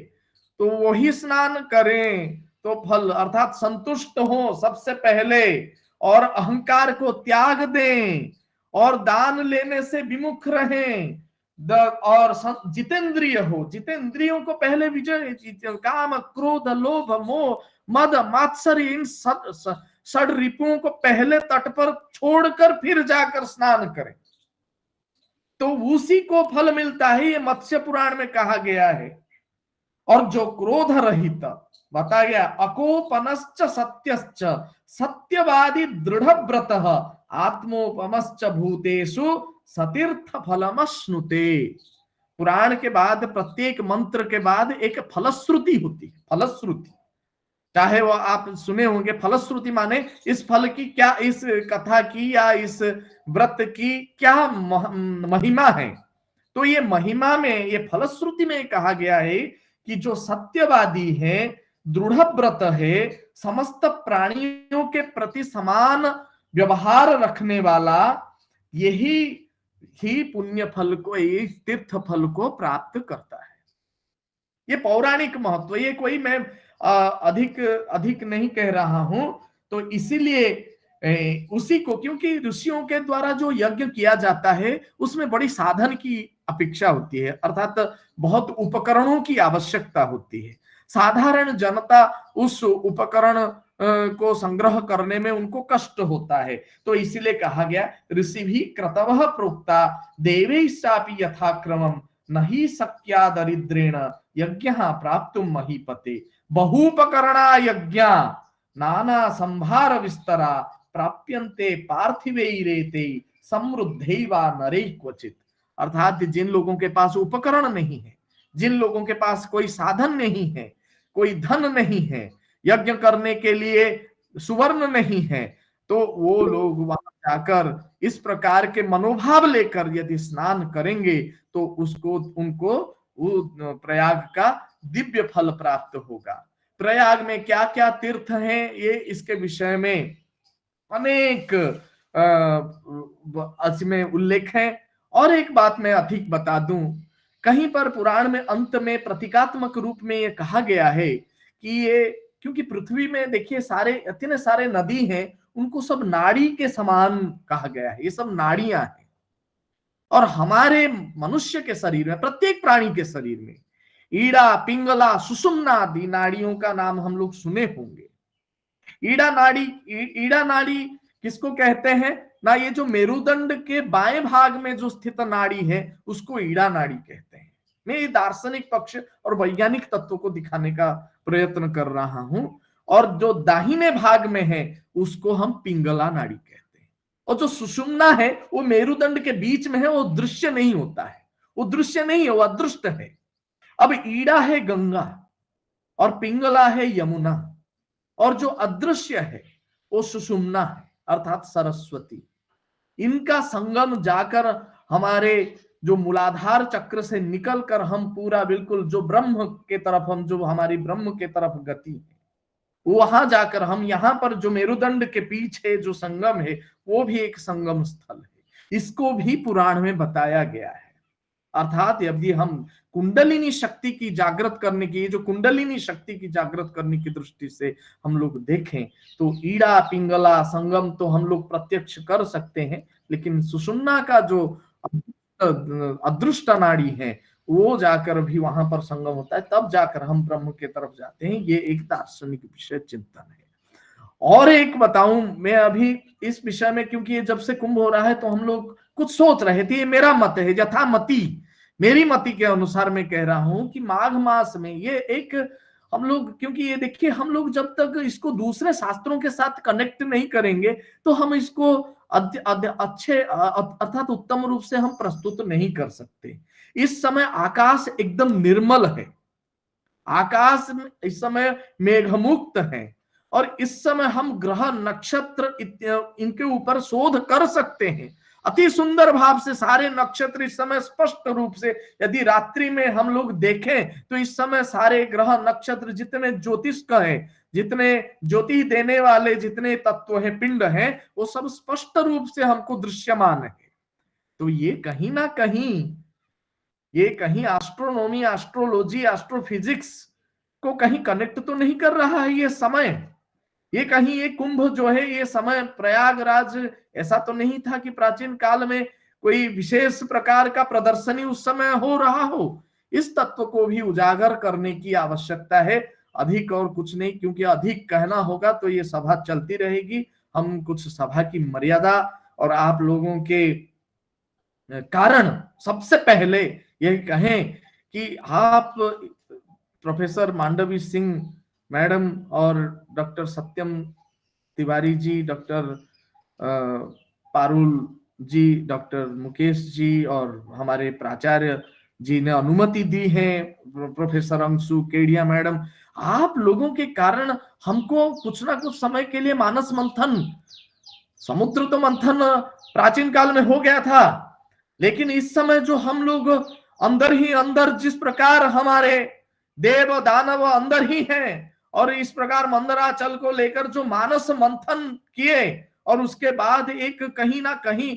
तो वही स्नान करें तो फल, अर्थात संतुष्ट हो सबसे पहले और अहंकार को त्याग दें और दान लेने से विमुख रहें और जितेंद्रिय हो, जितेंद्रियों को पहले विजय, काम क्रोध लोभ मोह मद मात्सर्य इन षड रिपुओं को पहले तट पर छोड़कर फिर जाकर स्नान करें, तो उसी को फल मिलता है। ये मत्स्य पुराण में कहा गया है। और जो क्रोध रहित बताया गया, अकोपनश्च सत्यश्च सत्यवादी दृढ़व्रतः आत्मोपमश्च भूतेषु सतीर्थ फलमश्नुते। पुराण के बाद प्रत्येक मंत्र के बाद एक फलश्रुति होती है। फलश्रुति, चाहे वो आप सुने होंगे, फलश्रुति माने इस फल की क्या, इस कथा की या इस व्रत की क्या महिमा है। तो ये महिमा में, ये फलश्रुति में कहा गया है कि जो सत्यवादी है, दृढ़व्रत है, समस्त प्राणियों के प्रति समान व्यवहार रखने वाला, यही ही पुण्य फल को, इस तीर्थ फल को प्राप्त करता है। ये पौराणिक महत्व, ये कोई मैं अधिक नहीं कह रहा हूं। तो इसीलिए उसी को, क्योंकि ऋषियों के द्वारा जो यज्ञ किया जाता है उसमें बड़ी साधन की अपेक्षा होती है, अर्थात बहुत उपकरणों की आवश्यकता होती है। साधारण जनता उस उपकरण को संग्रह करने में उनको कष्ट होता है। तो इसीलिए कहा गया, ऋषि भी क्रतवः प्रोक्ता देवैश्चापि यथाक्रमम् नहि शक्या दरिद्रेण यज्ञः प्राप्तुं महीपते बहुपकरणा यज्ञा नाना संभार विस्तरा प्राप्यन्ते पार्थिवैरेते समृद्धैवा नरै क्वचित्। अर्थात जिन लोगों के पास उपकरण नहीं है, जिन लोगों के पास कोई साधन नहीं है, कोई धन नहीं है, यज्ञ करने के लिए सुवर्ण नहीं है, तो वो लोग वहां जाकर इस प्रकार के मनोभाव लेकर यदि स्नान करेंगे तो उनको प्रयाग का दिव्य फल प्राप्त होगा। प्रयाग में क्या क्या तीर्थ हैं, ये इसके विषय में अनेक इसमें उल्लेख है और एक बात मैं अधिक बता दूं, कहीं पर पुराण में अंत में प्रतीकात्मक रूप में ये कहा गया है कि ये, क्योंकि पृथ्वी में देखिए सारे इतने सारे नदी हैं, उनको सब नाड़ी के समान कहा गया है, ये सब नाड़ियां हैं। और हमारे मनुष्य के शरीर में, प्रत्येक प्राणी के शरीर में ईड़ा, पिंगला, सुषुम्ना आदि नाड़ियों का नाम हम लोग सुने होंगे। ईड़ा नाड़ी किसको कहते हैं ना, ये जो मेरुदंड के बाएं भाग में जो स्थित नाड़ी है उसको ईड़ा नाड़ी कहते हैं। मैं ये दार्शनिक पक्ष और वैज्ञानिक तत्वों को दिखाने का प्रयत्न कर रहा हूं। और जो दाहिने भाग में है उसको हम पिंगला नाड़ी कहते हैं। और जो सुषुम्ना है वो मेरुदंड के बीच में है, वो दृश्य नहीं होता है, वो दृश्य नहीं है, वो अदृष्ट है। अब ईड़ा है गंगा और पिंगला है यमुना, और जो अदृश्य है वो सुषुम्ना है अर्थात सरस्वती। इनका संगम जाकर हमारे जो मूलाधार चक्र से निकलकर हम पूरा बिल्कुल जो ब्रह्म के तरफ, हम जो हमारी ब्रह्म के तरफ गति है, वहां जाकर हम, यहाँ पर जो मेरुदंड के पीछे जो संगम है वो भी एक संगम स्थल है, इसको भी पुराण में बताया गया है। अर्थात यदि हम कुंडलिनी शक्ति की जागृत करने की, जो कुंडलिनी शक्ति की जागृत करने की दृष्टि से हम लोग देखें तो ईड़ा पिंगला संगम तो हम लोग प्रत्यक्ष कर सकते हैं, लेकिन सुषुम्ना का जो अदृष्ट नाड़ी है वो जाकर भी वहां पर संगम होता है, तब जाकर हम ब्रह्म के तरफ जाते हैं। ये एक दार्शनिक विषय चिंतन है। और एक बताऊं मैं अभी इस विषय में, क्योंकि ये जब से कुंभ हो रहा है तो हम लोग कुछ सोच रहे थे, ये मेरा मत है, यथामति मेरी मति के अनुसार मैं कह रहा हूं कि माघ मास में ये एक हम लोग, क्योंकि ये देखिए हम लोग जब तक इसको दूसरे शास्त्रों के साथ कनेक्ट नहीं करेंगे तो हम इसको अच्छे अर्थात उत्तम रूप से हम प्रस्तुत नहीं कर सकते। इस समय आकाश एकदम निर्मल है, आकाश इस समय मेघमुक्त है, और इस समय हम ग्रह नक्षत्र इनके ऊपर शोध कर सकते हैं। अति सुंदर भाव से सारे नक्षत्र इस समय स्पष्ट रूप से, यदि रात्रि में हम लोग देखें तो इस समय सारे ग्रह नक्षत्र जितने ज्योतिष का है, जितने ज्योति देने वाले जितने तत्व हैं, पिंड हैं, वो सब स्पष्ट रूप से हमको दृश्यमान है। तो ये कहीं ना कहीं, ये कहीं एस्ट्रोनॉमी, एस्ट्रोलॉजी, एस्ट्रोफिजिक्स को कहीं कनेक्ट तो नहीं कर रहा है ये समय। ये कहीं ये कुंभ जो है, ये समय प्रयागराज, ऐसा तो नहीं था कि प्राचीन काल में कोई विशेष प्रकार का प्रदर्शनी उस समय हो रहा हो। इस तत्व को भी उजागर करने की आवश्यकता है, अधिक और कुछ नहीं, क्योंकि अधिक कहना होगा तो ये सभा चलती रहेगी। हम कुछ सभा की मर्यादा और आप लोगों के कारण सबसे पहले यही कहें कि आप प्रोफेसर मांडवी सिंह मैडम और डॉक्टर सत्यम तिवारी जी, डॉक्टर पारुल जी, डॉक्टर मुकेश जी और हमारे प्राचार्य जी ने अनुमति दी है, प्रोफेसर अंशु केडिया मैडम, आप लोगों के कारण हमको कुछ ना कुछ समय के लिए मानस मंथन, समुद्र तो मंथन प्राचीन काल में हो गया था, लेकिन इस समय जो हम लोग अंदर ही अंदर, जिस प्रकार हमारे देव दानव अंदर ही हैं, और इस प्रकार मंदराचल को लेकर जो मानस मंथन किए, और उसके बाद एक कहीं ना कहीं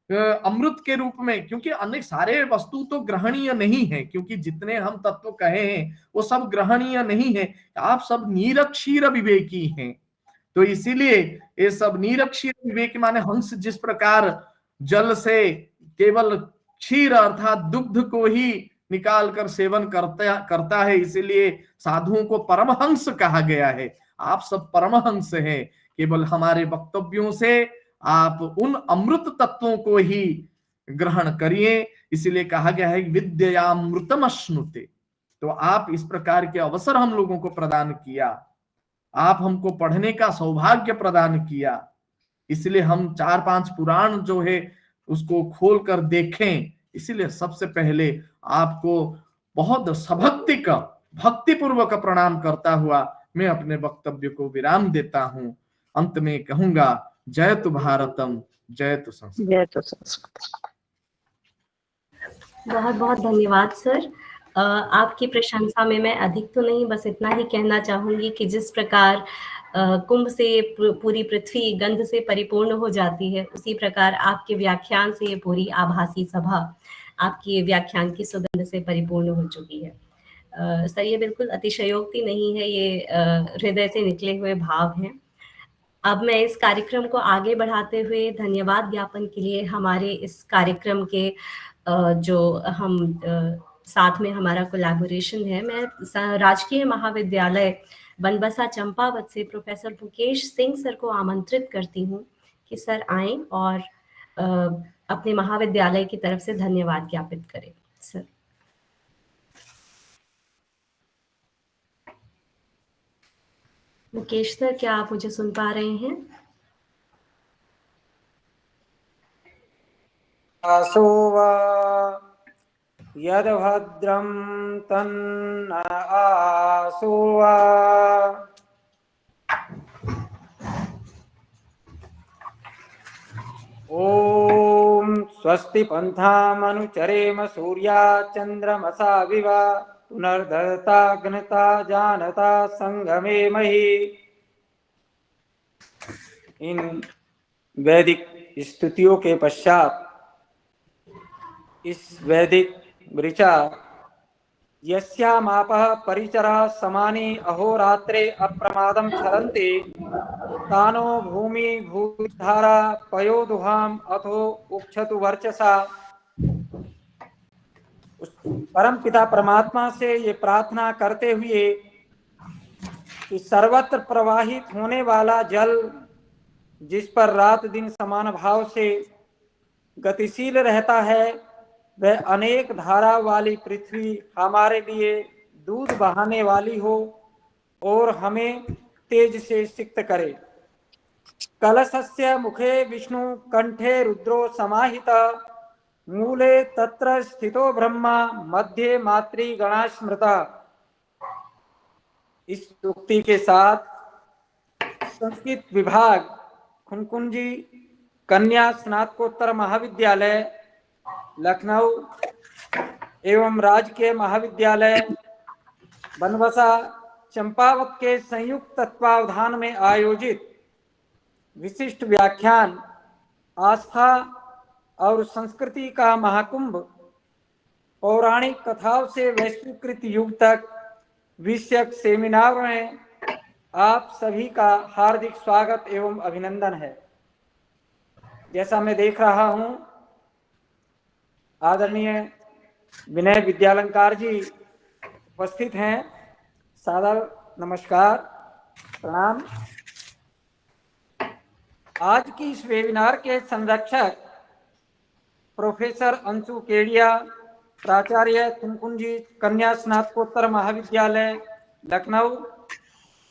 अमृत के रूप में, क्योंकि अनेक सारे वस्तु तो ग्रहणीय नहीं है, क्योंकि जितने हम तत्व कहे हैं वो सब ग्रहणीय नहीं है, आप सब निरक्षीर विवेकी हैं। तो इसीलिए ये सब निरक्षीर विवेकी माने हंस जिस प्रकार जल से केवल क्षीर अर्थात दुग्ध को ही निकाल कर सेवन करता है, इसीलिए साधुओं को परमहंस कहा गया है। आप सब परमहंस हैं, केवल हमारे वक्तव्यों से आप उन अमृत तत्वों को ही ग्रहण करिए। इसीलिए कहा गया है विद्यामृतम अश्नुते। तो आप इस प्रकार के अवसर हम लोगों को प्रदान किया, आप हमको पढ़ने का सौभाग्य प्रदान किया, इसलिए हम 4-5 पुराण जो है उसको खोल कर देखें। इसीलिए सबसे पहले आपको बहुत सभक्ति का, भक्ति पूर्वक प्रणाम करता हुआ मैं अपने वक्तव्य को विराम देता हूं। अंत में कहूंगा जयतु भारतम, जयतु संस्कृत। जयतु संस्कृत। बहुत बहुत धन्यवाद सर। आपकी प्रशंसा में मैं अधिक तो नहीं, बस इतना ही कहना चाहूंगी कि जिस प्रकार कुंभ से पूरी पृथ्वी गंध से परिपूर्ण हो जाती है, उसी प्रकार आपके व्याख्यान से ये पूरी आभासी सभा आपकी व्याख्यान की सुगंध से परिपूर्ण हो चुकी है। सर, ये बिल्कुल अतिशयोक्ति नहीं है, ये हृदय से निकले हुए भाव हैं। अब मैं इस कार्यक्रम को आगे बढ़ाते हुए धन्यवाद ज्ञापन के लिए हमारे इस कार्यक्रम के जो हम साथ में हमारा कोलैबोरेशन है, मैं राजकीय महाविद्यालय बनबसा चंपावत से प्रोफेसर मुकेश सिंह सर को आमंत्रित करती हूँ कि सर आएं और अपने महाविद्यालय की तरफ से धन्यवाद ज्ञापित करें। सर। मुकेश सर, क्या आप मुझे सुन पा रहे हैं? आसो वा यद्भद्रं तन्न आसो वा ॐ स्वस्ति पन्थामनुचरेम सूर्याचन्द्रमसा विवा पुनर्धता घ्नता जानता संगमे मही। इन वैदिक स्तुतियों के पश्चात इस वैदिक ऋचा यस्यामापः परिचरः समानि अहोरात्रे अप्रमादं चरन्ति तानो भूमि भूधारा पयोदुहाम अथो उक्षतु वर्चसा। परम पिता परमात्मा से ये प्रार्थना करते हुए कि सर्वत्र प्रवाहित होने वाला जल, जिस पर रात दिन समान भाव से गतिशील रहता है, वह अनेक धारा वाली पृथ्वी हमारे लिए दूध बहाने वाली हो और हमें तेज से सिक्त करे। कलशस्य मुखे विष्णु कंठे रुद्रो समाहिता मूले तत्र स्थितो ब्रह्मा मध्ये मातृ गणा स्मृता। इस उक्ति के साथ संस्कृत विभाग खुनकुंजी कन्या स्नातकोत्तर महाविद्यालय लखनऊ एवं राजकीय महाविद्यालय बनबसा चंपावत के संयुक्त तत्वावधान में आयोजित विशिष्ट व्याख्यान आस्था और संस्कृति का महाकुंभ पौराणिक कथाओं से वैश्वीकृत युग तक विषयक सेमिनार में आप सभी का हार्दिक स्वागत एवं अभिनंदन है। जैसा मैं देख रहा हूं, आदरणीय विनय विद्यालंकार जी उपस्थित हैं। सादर नमस्कार, प्रणाम। आज की इस वेबिनार के संरक्षक प्रोफेसर अंशु केडिया, प्राचार्य खुनकुंजी कन्या स्नातकोत्तर महाविद्यालय लखनऊ,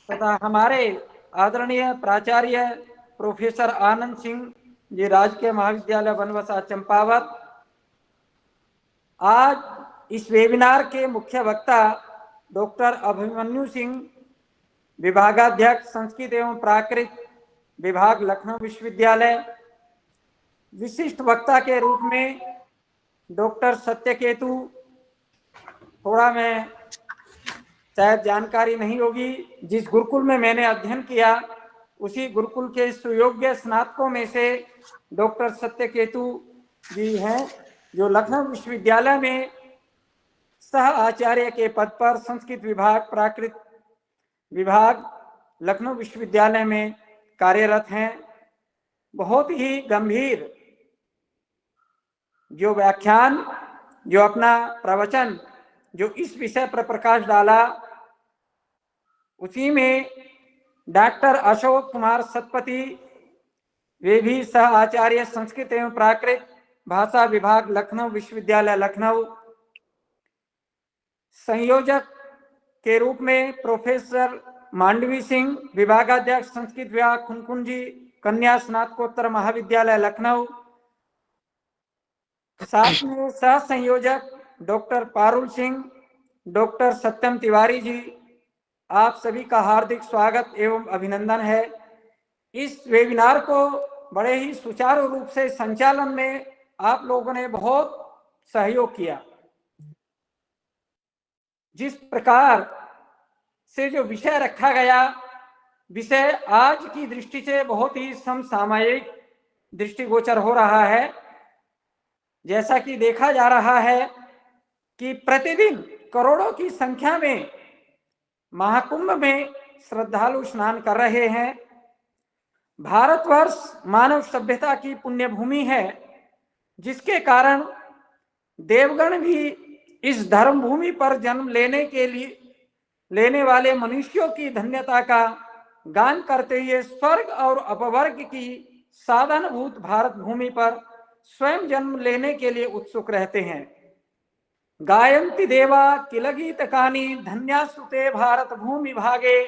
तथा हमारे आदरणीय प्राचार्य प्रोफेसर आनंद सिंह जी, राजकीय महाविद्यालय बनबसा चंपावत। आज इस वेबिनार के मुख्य वक्ता डॉक्टर अभिमन्यु सिंह, विभागाध्यक्ष संस्कृत एवं प्राकृत विभाग लखनऊ विश्वविद्यालय। विशिष्ट वक्ता के रूप में डॉक्टर सत्यकेतु, थोड़ा मैं शायद जानकारी नहीं होगी, जिस गुरुकुल में मैंने अध्ययन किया उसी गुरुकुल के सुयोग्य स्नातकों में से डॉक्टर सत्यकेतु जी हैं, जो लखनऊ विश्वविद्यालय में सह आचार्य के पद पर संस्कृत विभाग प्राकृत विभाग लखनऊ विश्वविद्यालय में कार्यरत हैं। बहुत ही गंभीर जो व्याख्यान, जो अपना प्रवचन जो इस विषय पर प्रकाश डाला, उसी में डॉक्टर अशोक कुमार सतपति, वे भी सह आचार्य संस्कृत एवं प्राकृत भाषा विभाग लखनऊ विश्वविद्यालय लखनऊ। संयोजक के रूप में प्रोफेसर मांडवी सिंह, विभागाध्यक्ष संस्कृत विभाग खुनकुंजी कन्या स्नातकोत्तर महाविद्यालय लखनऊ। साथ में सह संयोजक डॉक्टर पारुल सिंह, डॉक्टर सत्यम तिवारी जी, आप सभी का हार्दिक स्वागत एवं अभिनंदन है। इस वेबिनार को बड़े ही सुचारू रूप से संचालन में आप लोगों ने बहुत सहयोग किया। जिस प्रकार से जो विषय रखा गया, विषय आज की दृष्टि से बहुत ही समसामयिक दृष्टिगोचर हो रहा है। जैसा कि देखा जा रहा है कि प्रतिदिन करोड़ों की संख्या में महाकुंभ में श्रद्धालु स्नान कर रहे हैं। भारतवर्ष मानव सभ्यता की पुण्य भूमि है, जिसके कारण देवगण भी इस धर्म भूमि पर जन्म लेने वाले मनुष्यों की धन्यता का गान करते हुए स्वर्ग और अपवर्ग की साधनभूत भारत भूमि पर स्वयं जन्म लेने के लिए उत्सुक रहते हैं। गायन्ति देवा किल गीतकानि धन्यास्तुते भारत भूमि भागे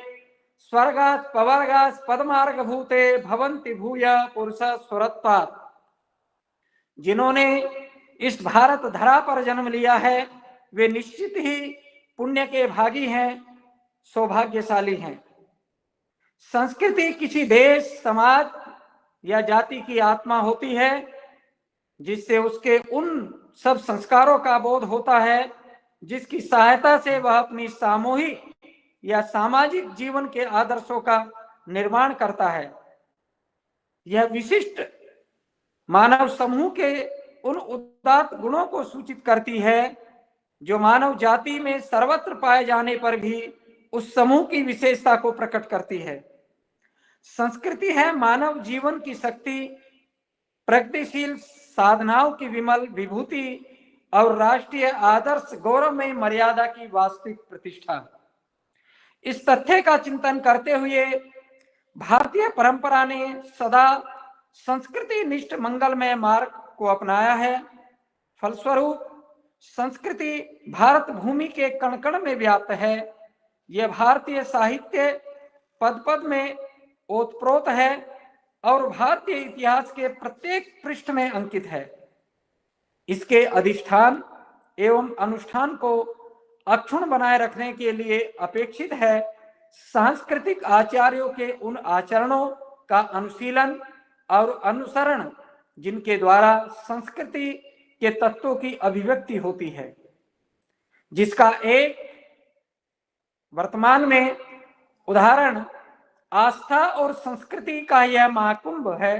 स्वर्गात् पवर्गात् पदमार्ग भूते भवन्ति भूय पुरुष सुरत्वात्। जिन्होंने इस भारत धरा पर जन्म लिया है वे निश्चित ही पुण्य के भागी हैं, सौभाग्यशाली हैं। संस्कृति किसी देश, समाज या जाति की आत्मा होती है, जिससे उसके उन सब संस्कारों का बोध होता है जिसकी सहायता से वह अपनी सामूहिक या सामाजिक जीवन के आदर्शों का निर्माण करता है। यह विशिष्ट मानव समूह के उन उदात्त गुणों को सूचित करती है जो मानव जाति में सर्वत्र पाए जाने पर भी उस समूह की विशेषता को प्रकट करती है। संस्कृति है मानव जीवन की शक्ति, प्रगतिशील साधनाओं की विमल विभूति और राष्ट्रीय आदर्श गौरव में मर्यादा की वास्तविक प्रतिष्ठा। इस तथ्य का चिंतन करते हुए भारतीय परंपरा ने सदा संस्कृति निष्ठ मंगलमय मार्ग को अपनाया है। फलस्वरूप संस्कृति भारत भूमि के कण कण में व्याप्त है। यह भारतीय साहित्य पद पद में ओतप्रोत है और भारतीय इतिहास के प्रत्येक पृष्ठ में अंकित है। इसके अधिष्ठान एवं अनुष्ठान को अक्षुण्ण बनाए रखने के लिए अपेक्षित है सांस्कृतिक आचार्यों के उन आचरणों का अनुशीलन और अनुसरण जिनके द्वारा संस्कृति के तत्वों की अभिव्यक्ति होती है, जिसका एक वर्तमान में उदाहरण आस्था और संस्कृति का यह महाकुंभ है,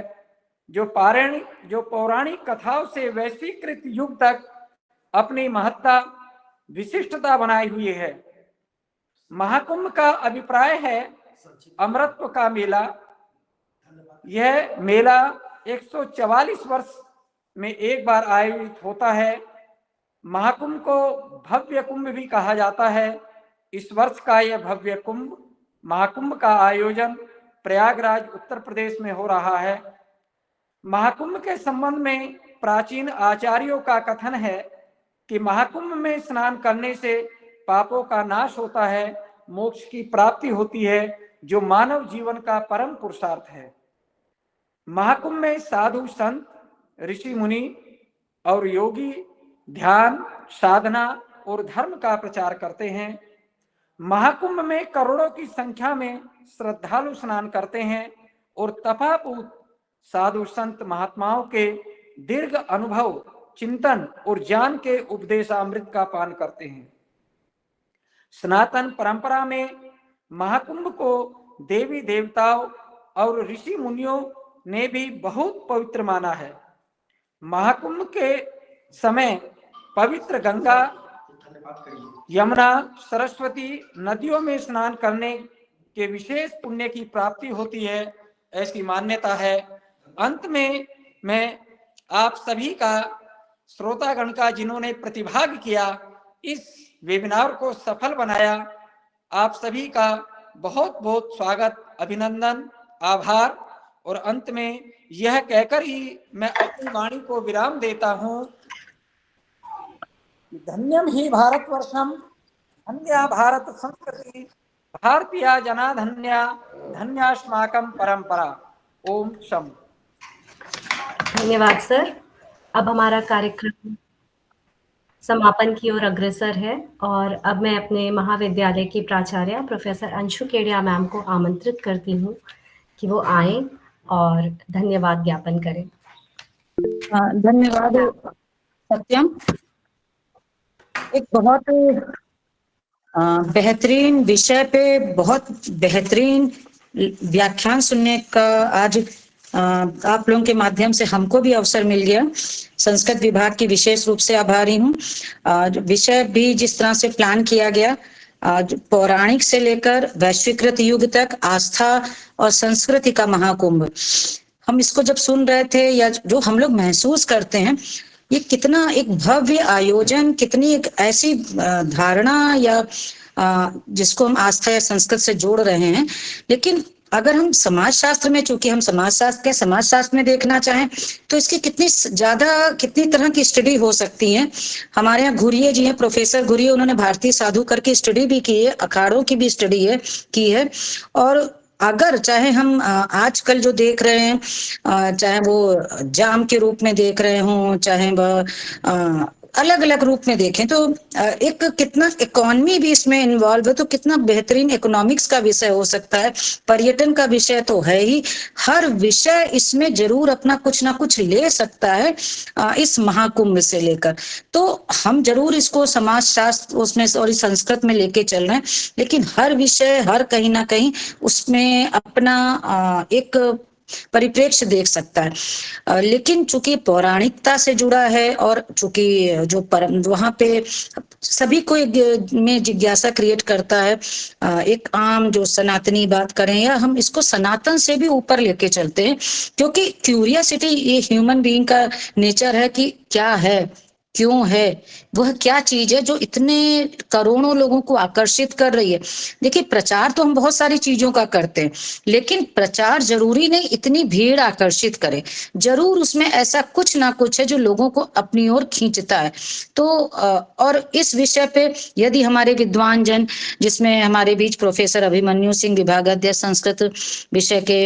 जो पौराणिक कथाओं से वैश्वीकृत युग तक अपनी महत्ता विशिष्टता बनाई हुई है। महाकुंभ का अभिप्राय है अमरत्व का मेला। यह मेला 144 वर्ष में एक बार आयोजित होता है। महाकुंभ को भव्य कुंभ भी कहा जाता है। इस वर्ष का यह भव्य कुंभ महाकुंभ का आयोजन प्रयागराज उत्तर प्रदेश में हो रहा है। महाकुंभ के संबंध में प्राचीन आचार्यों का कथन है कि महाकुंभ में स्नान करने से पापों का नाश होता है, मोक्ष की प्राप्ति होती है, जो मानव जीवन का परम पुरुषार्थ है। महाकुंभ में साधु संत, ऋषि मुनि और योगी ध्यान, साधना और धर्म का प्रचार करते हैं। महाकुंभ में करोड़ों की संख्या में श्रद्धालु स्नान करते हैं और तपापूत साधु संत महात्माओं के दीर्घ अनुभव, चिंतन और ज्ञान के उपदेशामृत का पान करते हैं। सनातन परंपरा में महाकुंभ को देवी देवताओं और ऋषि मुनियों ने भी बहुत पवित्र माना है। महाकुंभ के समय पवित्र गंगा, यमुना, सरस्वती नदियों में स्नान करने के विशेष पुण्य की प्राप्ति होती है, ऐसी मान्यता है। अंत में मैं आप सभी का, श्रोतागण का, जिन्होंने प्रतिभाग किया, इस वेबिनार को सफल बनाया, आप सभी का बहुत बहुत स्वागत, अभिनंदन, आभार। और अंत में यह कहकर ही मैं अपनी वाणी को विराम देता हूं, धन्यम ही भारतवर्षम, धन्या भारत संस्कृति, भारतीय जना धन्या, धन्यास्माकं परंपरा। ओम शम। धन्यवाद सर। अब हमारा कार्यक्रम समापन की ओर अग्रसर है और अब मैं अपने महाविद्यालय की प्राचार्य प्रोफेसर अंशु केडिया मैम को आमंत्रित करती हूँ कि वो आए और धन्यवाद ज्ञापन करें। धन्यवाद सत्यम। एक बहुत बेहतरीन विषय पे बहुत बेहतरीन व्याख्यान सुनने का आज आप लोगों के माध्यम से हमको भी अवसर मिल गया। संस्कृत विभाग की विशेष रूप से आभारी हूँ। विषय भी जिस तरह से प्लान किया गया, पौराणिक से लेकर वैश्वीकृत युग तक आस्था और संस्कृति का महाकुंभ, हम इसको जब सुन रहे थे या जो हम लोग महसूस करते हैं, ये कितना एक भव्य आयोजन, कितनी एक ऐसी धारणा या जिसको हम आस्था या संस्कृत से जोड़ रहे हैं। लेकिन अगर हम समाजशास्त्र में, चूंकि हम समाजशास्त्र में देखना चाहें तो इसकी कितनी तरह की स्टडी हो सकती है। हमारे यहाँ घुरिये जी हैं, प्रोफेसर घुरिये, उन्होंने भारतीय साधु करके स्टडी भी की है, अखाड़ों की भी स्टडी की है। और अगर चाहे हम आजकल जो देख रहे हैं, चाहे वो जाम के रूप में देख रहे हों, चाहे वह अलग अलग रूप में देखें, तो एक कितना इकोनॉमी भी इसमें इन्वॉल्व है, तो कितना बेहतरीन इकोनॉमिक्स का विषय हो सकता है, पर्यटन का विषय तो है ही। हर विषय इसमें जरूर अपना कुछ ना कुछ ले सकता है इस महाकुंभ से लेकर। तो हम जरूर इसको समाजशास्त्र उसमें और इस संस्कृत में लेके चल रहे हैं, लेकिन हर विषय, हर कहीं ना कहीं उसमें अपना एक परिप्रेक्ष्य देख सकता है। लेकिन चूंकि पौराणिकता से जुड़ा है और चूंकि जो वहां पे सभी को में जिज्ञासा क्रिएट करता है, एक आम जो सनातनी बात करें या हम इसको सनातन से भी ऊपर लेके चलते हैं, क्योंकि क्यूरियोसिटी ये ह्यूमन बीइंग का नेचर है कि क्या है, क्यों है, वह क्या चीज है जो इतने करोड़ों लोगों को आकर्षित कर रही है। देखिए, प्रचार तो हम बहुत सारी चीजों का करते हैं, लेकिन प्रचार जरूरी नहीं इतनी भीड़ आकर्षित करे, जरूर उसमें ऐसा कुछ ना कुछ है जो लोगों को अपनी ओर खींचता है। तो और इस विषय पे यदि हमारे विद्वान जन, जिसमें हमारे बीच प्रोफेसर अभिमन्यु सिंह विभागाध्यक्ष संस्कृत विषय के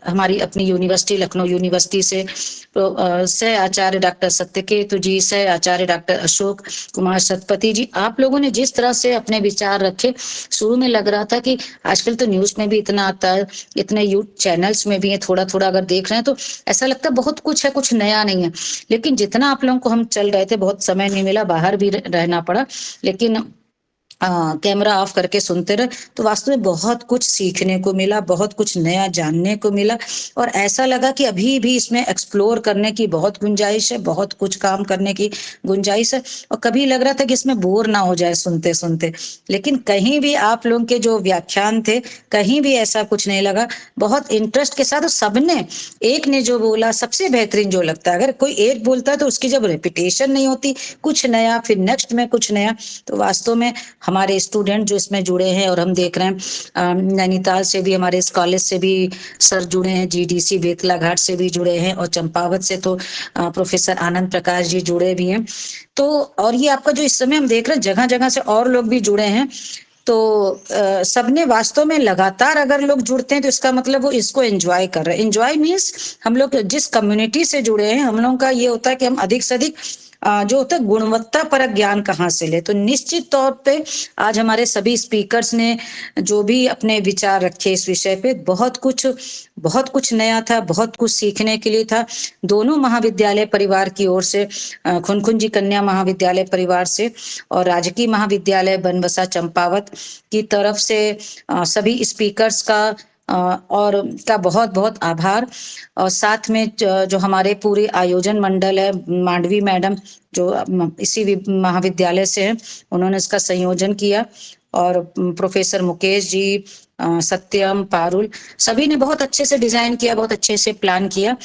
हमारी अपनी यूनिवर्सिटी लखनऊ यूनिवर्सिटी से आचार्य डॉक्टर सत्यकेतु जी, से आचार्य डॉक्टर अशोक कुमार सतपति जी, आप लोगों ने जिस तरह से अपने विचार रखे, शुरू में लग रहा था कि आजकल तो न्यूज में भी इतना आता है, इतने यूट्यूब चैनल्स में भी है, थोड़ा थोड़ा अगर देख रहे हैं तो ऐसा लगता है बहुत कुछ है, कुछ नया नहीं है। लेकिन जितना आप लोगों को हम चल रहे थे, बहुत समय नहीं मिला, बाहर भी रहना पड़ा, लेकिन कैमरा ऑफ करके सुनते रहे तो वास्तव में बहुत कुछ सीखने को मिला, बहुत कुछ नया जानने को मिला, और ऐसा लगा कि अभी भी इसमें एक्सप्लोर करने की बहुत गुंजाइश है, बहुत कुछ काम करने की गुंजाइश है। और कभी लग रहा था कि इसमें बोर ना हो जाए सुनते सुनते, लेकिन कहीं भी आप लोगों के जो व्याख्यान थे, कहीं भी ऐसा कुछ नहीं लगा, बहुत इंटरेस्ट के साथ सबने, एक ने जो बोला सबसे बेहतरीन जो लगता है, अगर कोई एक बोलता है तो उसकी जब रिपीटेशन नहीं होती, कुछ नया फिर नेक्स्ट में कुछ नया, तो वास्तव में हमारे स्टूडेंट जो इसमें जुड़े हैं, और हम देख रहे हैं नैनीताल से भी हमारे इस कॉलेज से भी सर जुड़े हैं, जीडीसी बेतला घाट से भी जुड़े हैं, और चंपावत से तो प्रोफेसर आनंद प्रकाश जी जुड़े भी हैं। तो और ये आपका जो इस समय हम देख रहे हैं जगह जगह से और लोग भी जुड़े हैं, तो सबने वास्तव में लगातार अगर लोग जुड़ते हैं तो इसका मतलब वो इसको एंजॉय कर रहे हैं। एंजॉय मीन्स हम लोग जिस कम्युनिटी से जुड़े हैं, हम लोगों का ये होता है कि हम अधिक से अधिक जो होता है गुणवत्ता परक ज्ञान कहाँ से ले। तो निश्चित तौर पे आज हमारे सभी स्पीकर्स ने जो भी अपने विचार रखे इस विषय पे, बहुत कुछ नया था, बहुत कुछ सीखने के लिए था। दोनों महाविद्यालय परिवार की ओर से, खुनखुन जी कन्या महाविद्यालय परिवार से और राजकीय महाविद्यालय बनबसा चंपावत की तरफ से सभी स्पीकर्स का और का बहुत बहुत आभार। और साथ में जो हमारे पूरे आयोजन मंडल है, मांडवी मैडम जो इसी महाविद्यालय से है, उन्होंने इसका संयोजन किया, और प्रोफेसर मुकेश जी, सत्यम, पारुल, सभी ने बहुत अच्छे से डिजाइन किया, बहुत अच्छे से प्लान किया,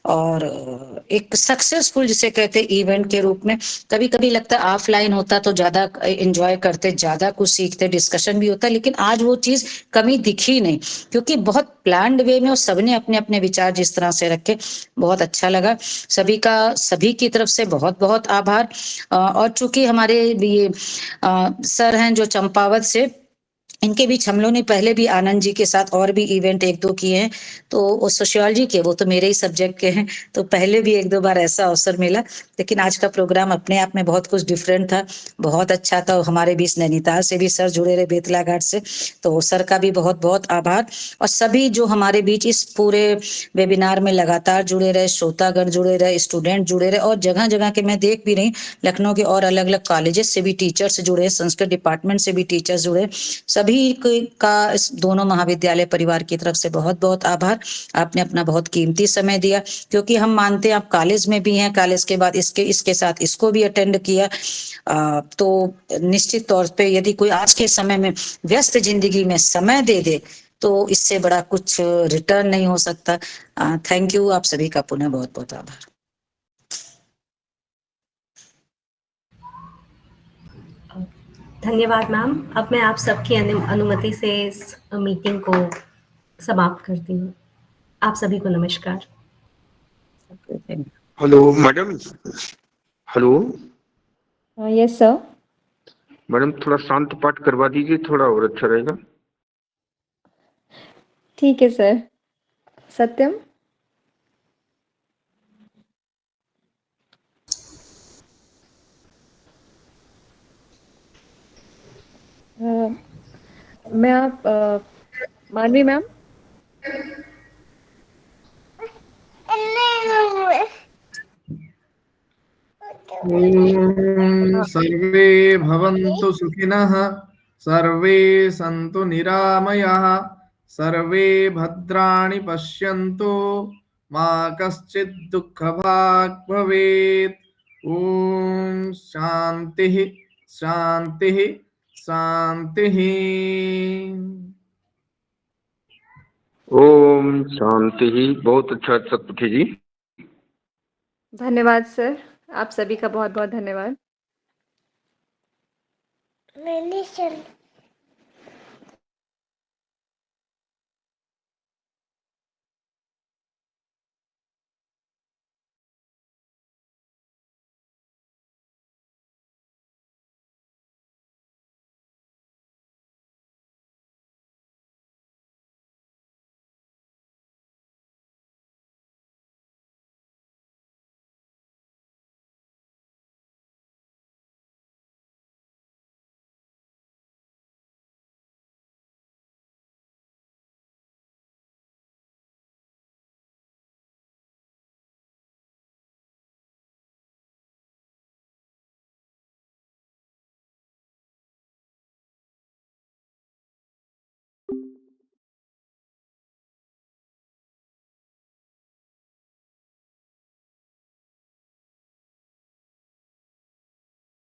और एक सक्सेसफुल जिसे कहते हैं इवेंट के रूप में। कभी कभी लगता है ऑफलाइन होता तो ज्यादा एंजॉय करते, ज्यादा कुछ सीखते, डिस्कशन भी होता, लेकिन आज वो चीज कमी दिखी नहीं, क्योंकि बहुत प्लान्ड वे में और सबने अपने अपने विचार जिस तरह से रखे, बहुत अच्छा लगा। सभी की तरफ से बहुत बहुत आभार। और चूंकि हमारे ये सर हैं जो चंपावत से, इनके बीच हम लोगों ने पहले भी आनंद जी के साथ और भी इवेंट 1-2 किए हैं, तो वो सोशियोलॉजी के, वो तो मेरे ही सब्जेक्ट के हैं, तो पहले भी 1-2 बार ऐसा अवसर मिला। लेकिन आज का प्रोग्राम अपने आप में बहुत कुछ डिफरेंट था, बहुत अच्छा था। हमारे बीच नैनीताल से भी सर जुड़े रहे, बेतला घाट से, तो सर का भी बहुत बहुत आभार। और सभी जो हमारे बीच इस पूरे वेबिनार में लगातार जुड़े रहे, श्रोतागण जुड़े रहे, स्टूडेंट जुड़े रहे, और जगह जगह के मैं देख भी रही, लखनऊ के और अलग अलग कॉलेजेस से भी टीचर्स जुड़े, संस्कृत डिपार्टमेंट से भी टीचर्स जुड़े, सभी सभी का इस दोनों महाविद्यालय परिवार की तरफ से बहुत बहुत आभार। आपने अपना बहुत कीमती समय दिया, क्योंकि हम मानते हैं आप कॉलेज में भी हैं, कॉलेज के बाद इसके साथ इसको भी अटेंड किया। तो निश्चित तौर पे यदि कोई आज के समय में व्यस्त जिंदगी में समय दे दे तो इससे बड़ा कुछ रिटर्न नहीं हो सकता। थैंक यू, आप सभी का पुनः बहुत बहुत आभार। धन्यवाद मैम। अब मैं आप सबकी अनुमति से इस मीटिंग को समाप्त करती हूँ। आप सभी को नमस्कार। Hello madam. Hello yes sir. Madam, थोड़ा शांत पाठ करवा दीजिए, थोड़ा और अच्छा रहेगा। ठीक है सर। सत्यम। मैं आप मानवी मैम। सर्वे भवन्तु सुखिनः, सर्वे सन्तु निरामयाः, सर्वे भद्राणि पश्यन्तु, मा कश्चित् दुःखभाग् भवेत्। ॐ शान्तिः शान्तिः शान्तिः। ओम शांति ही। बहुत अच्छा सतपथी जी। धन्यवाद सर, आप सभी का बहुत बहुत धन्यवाद।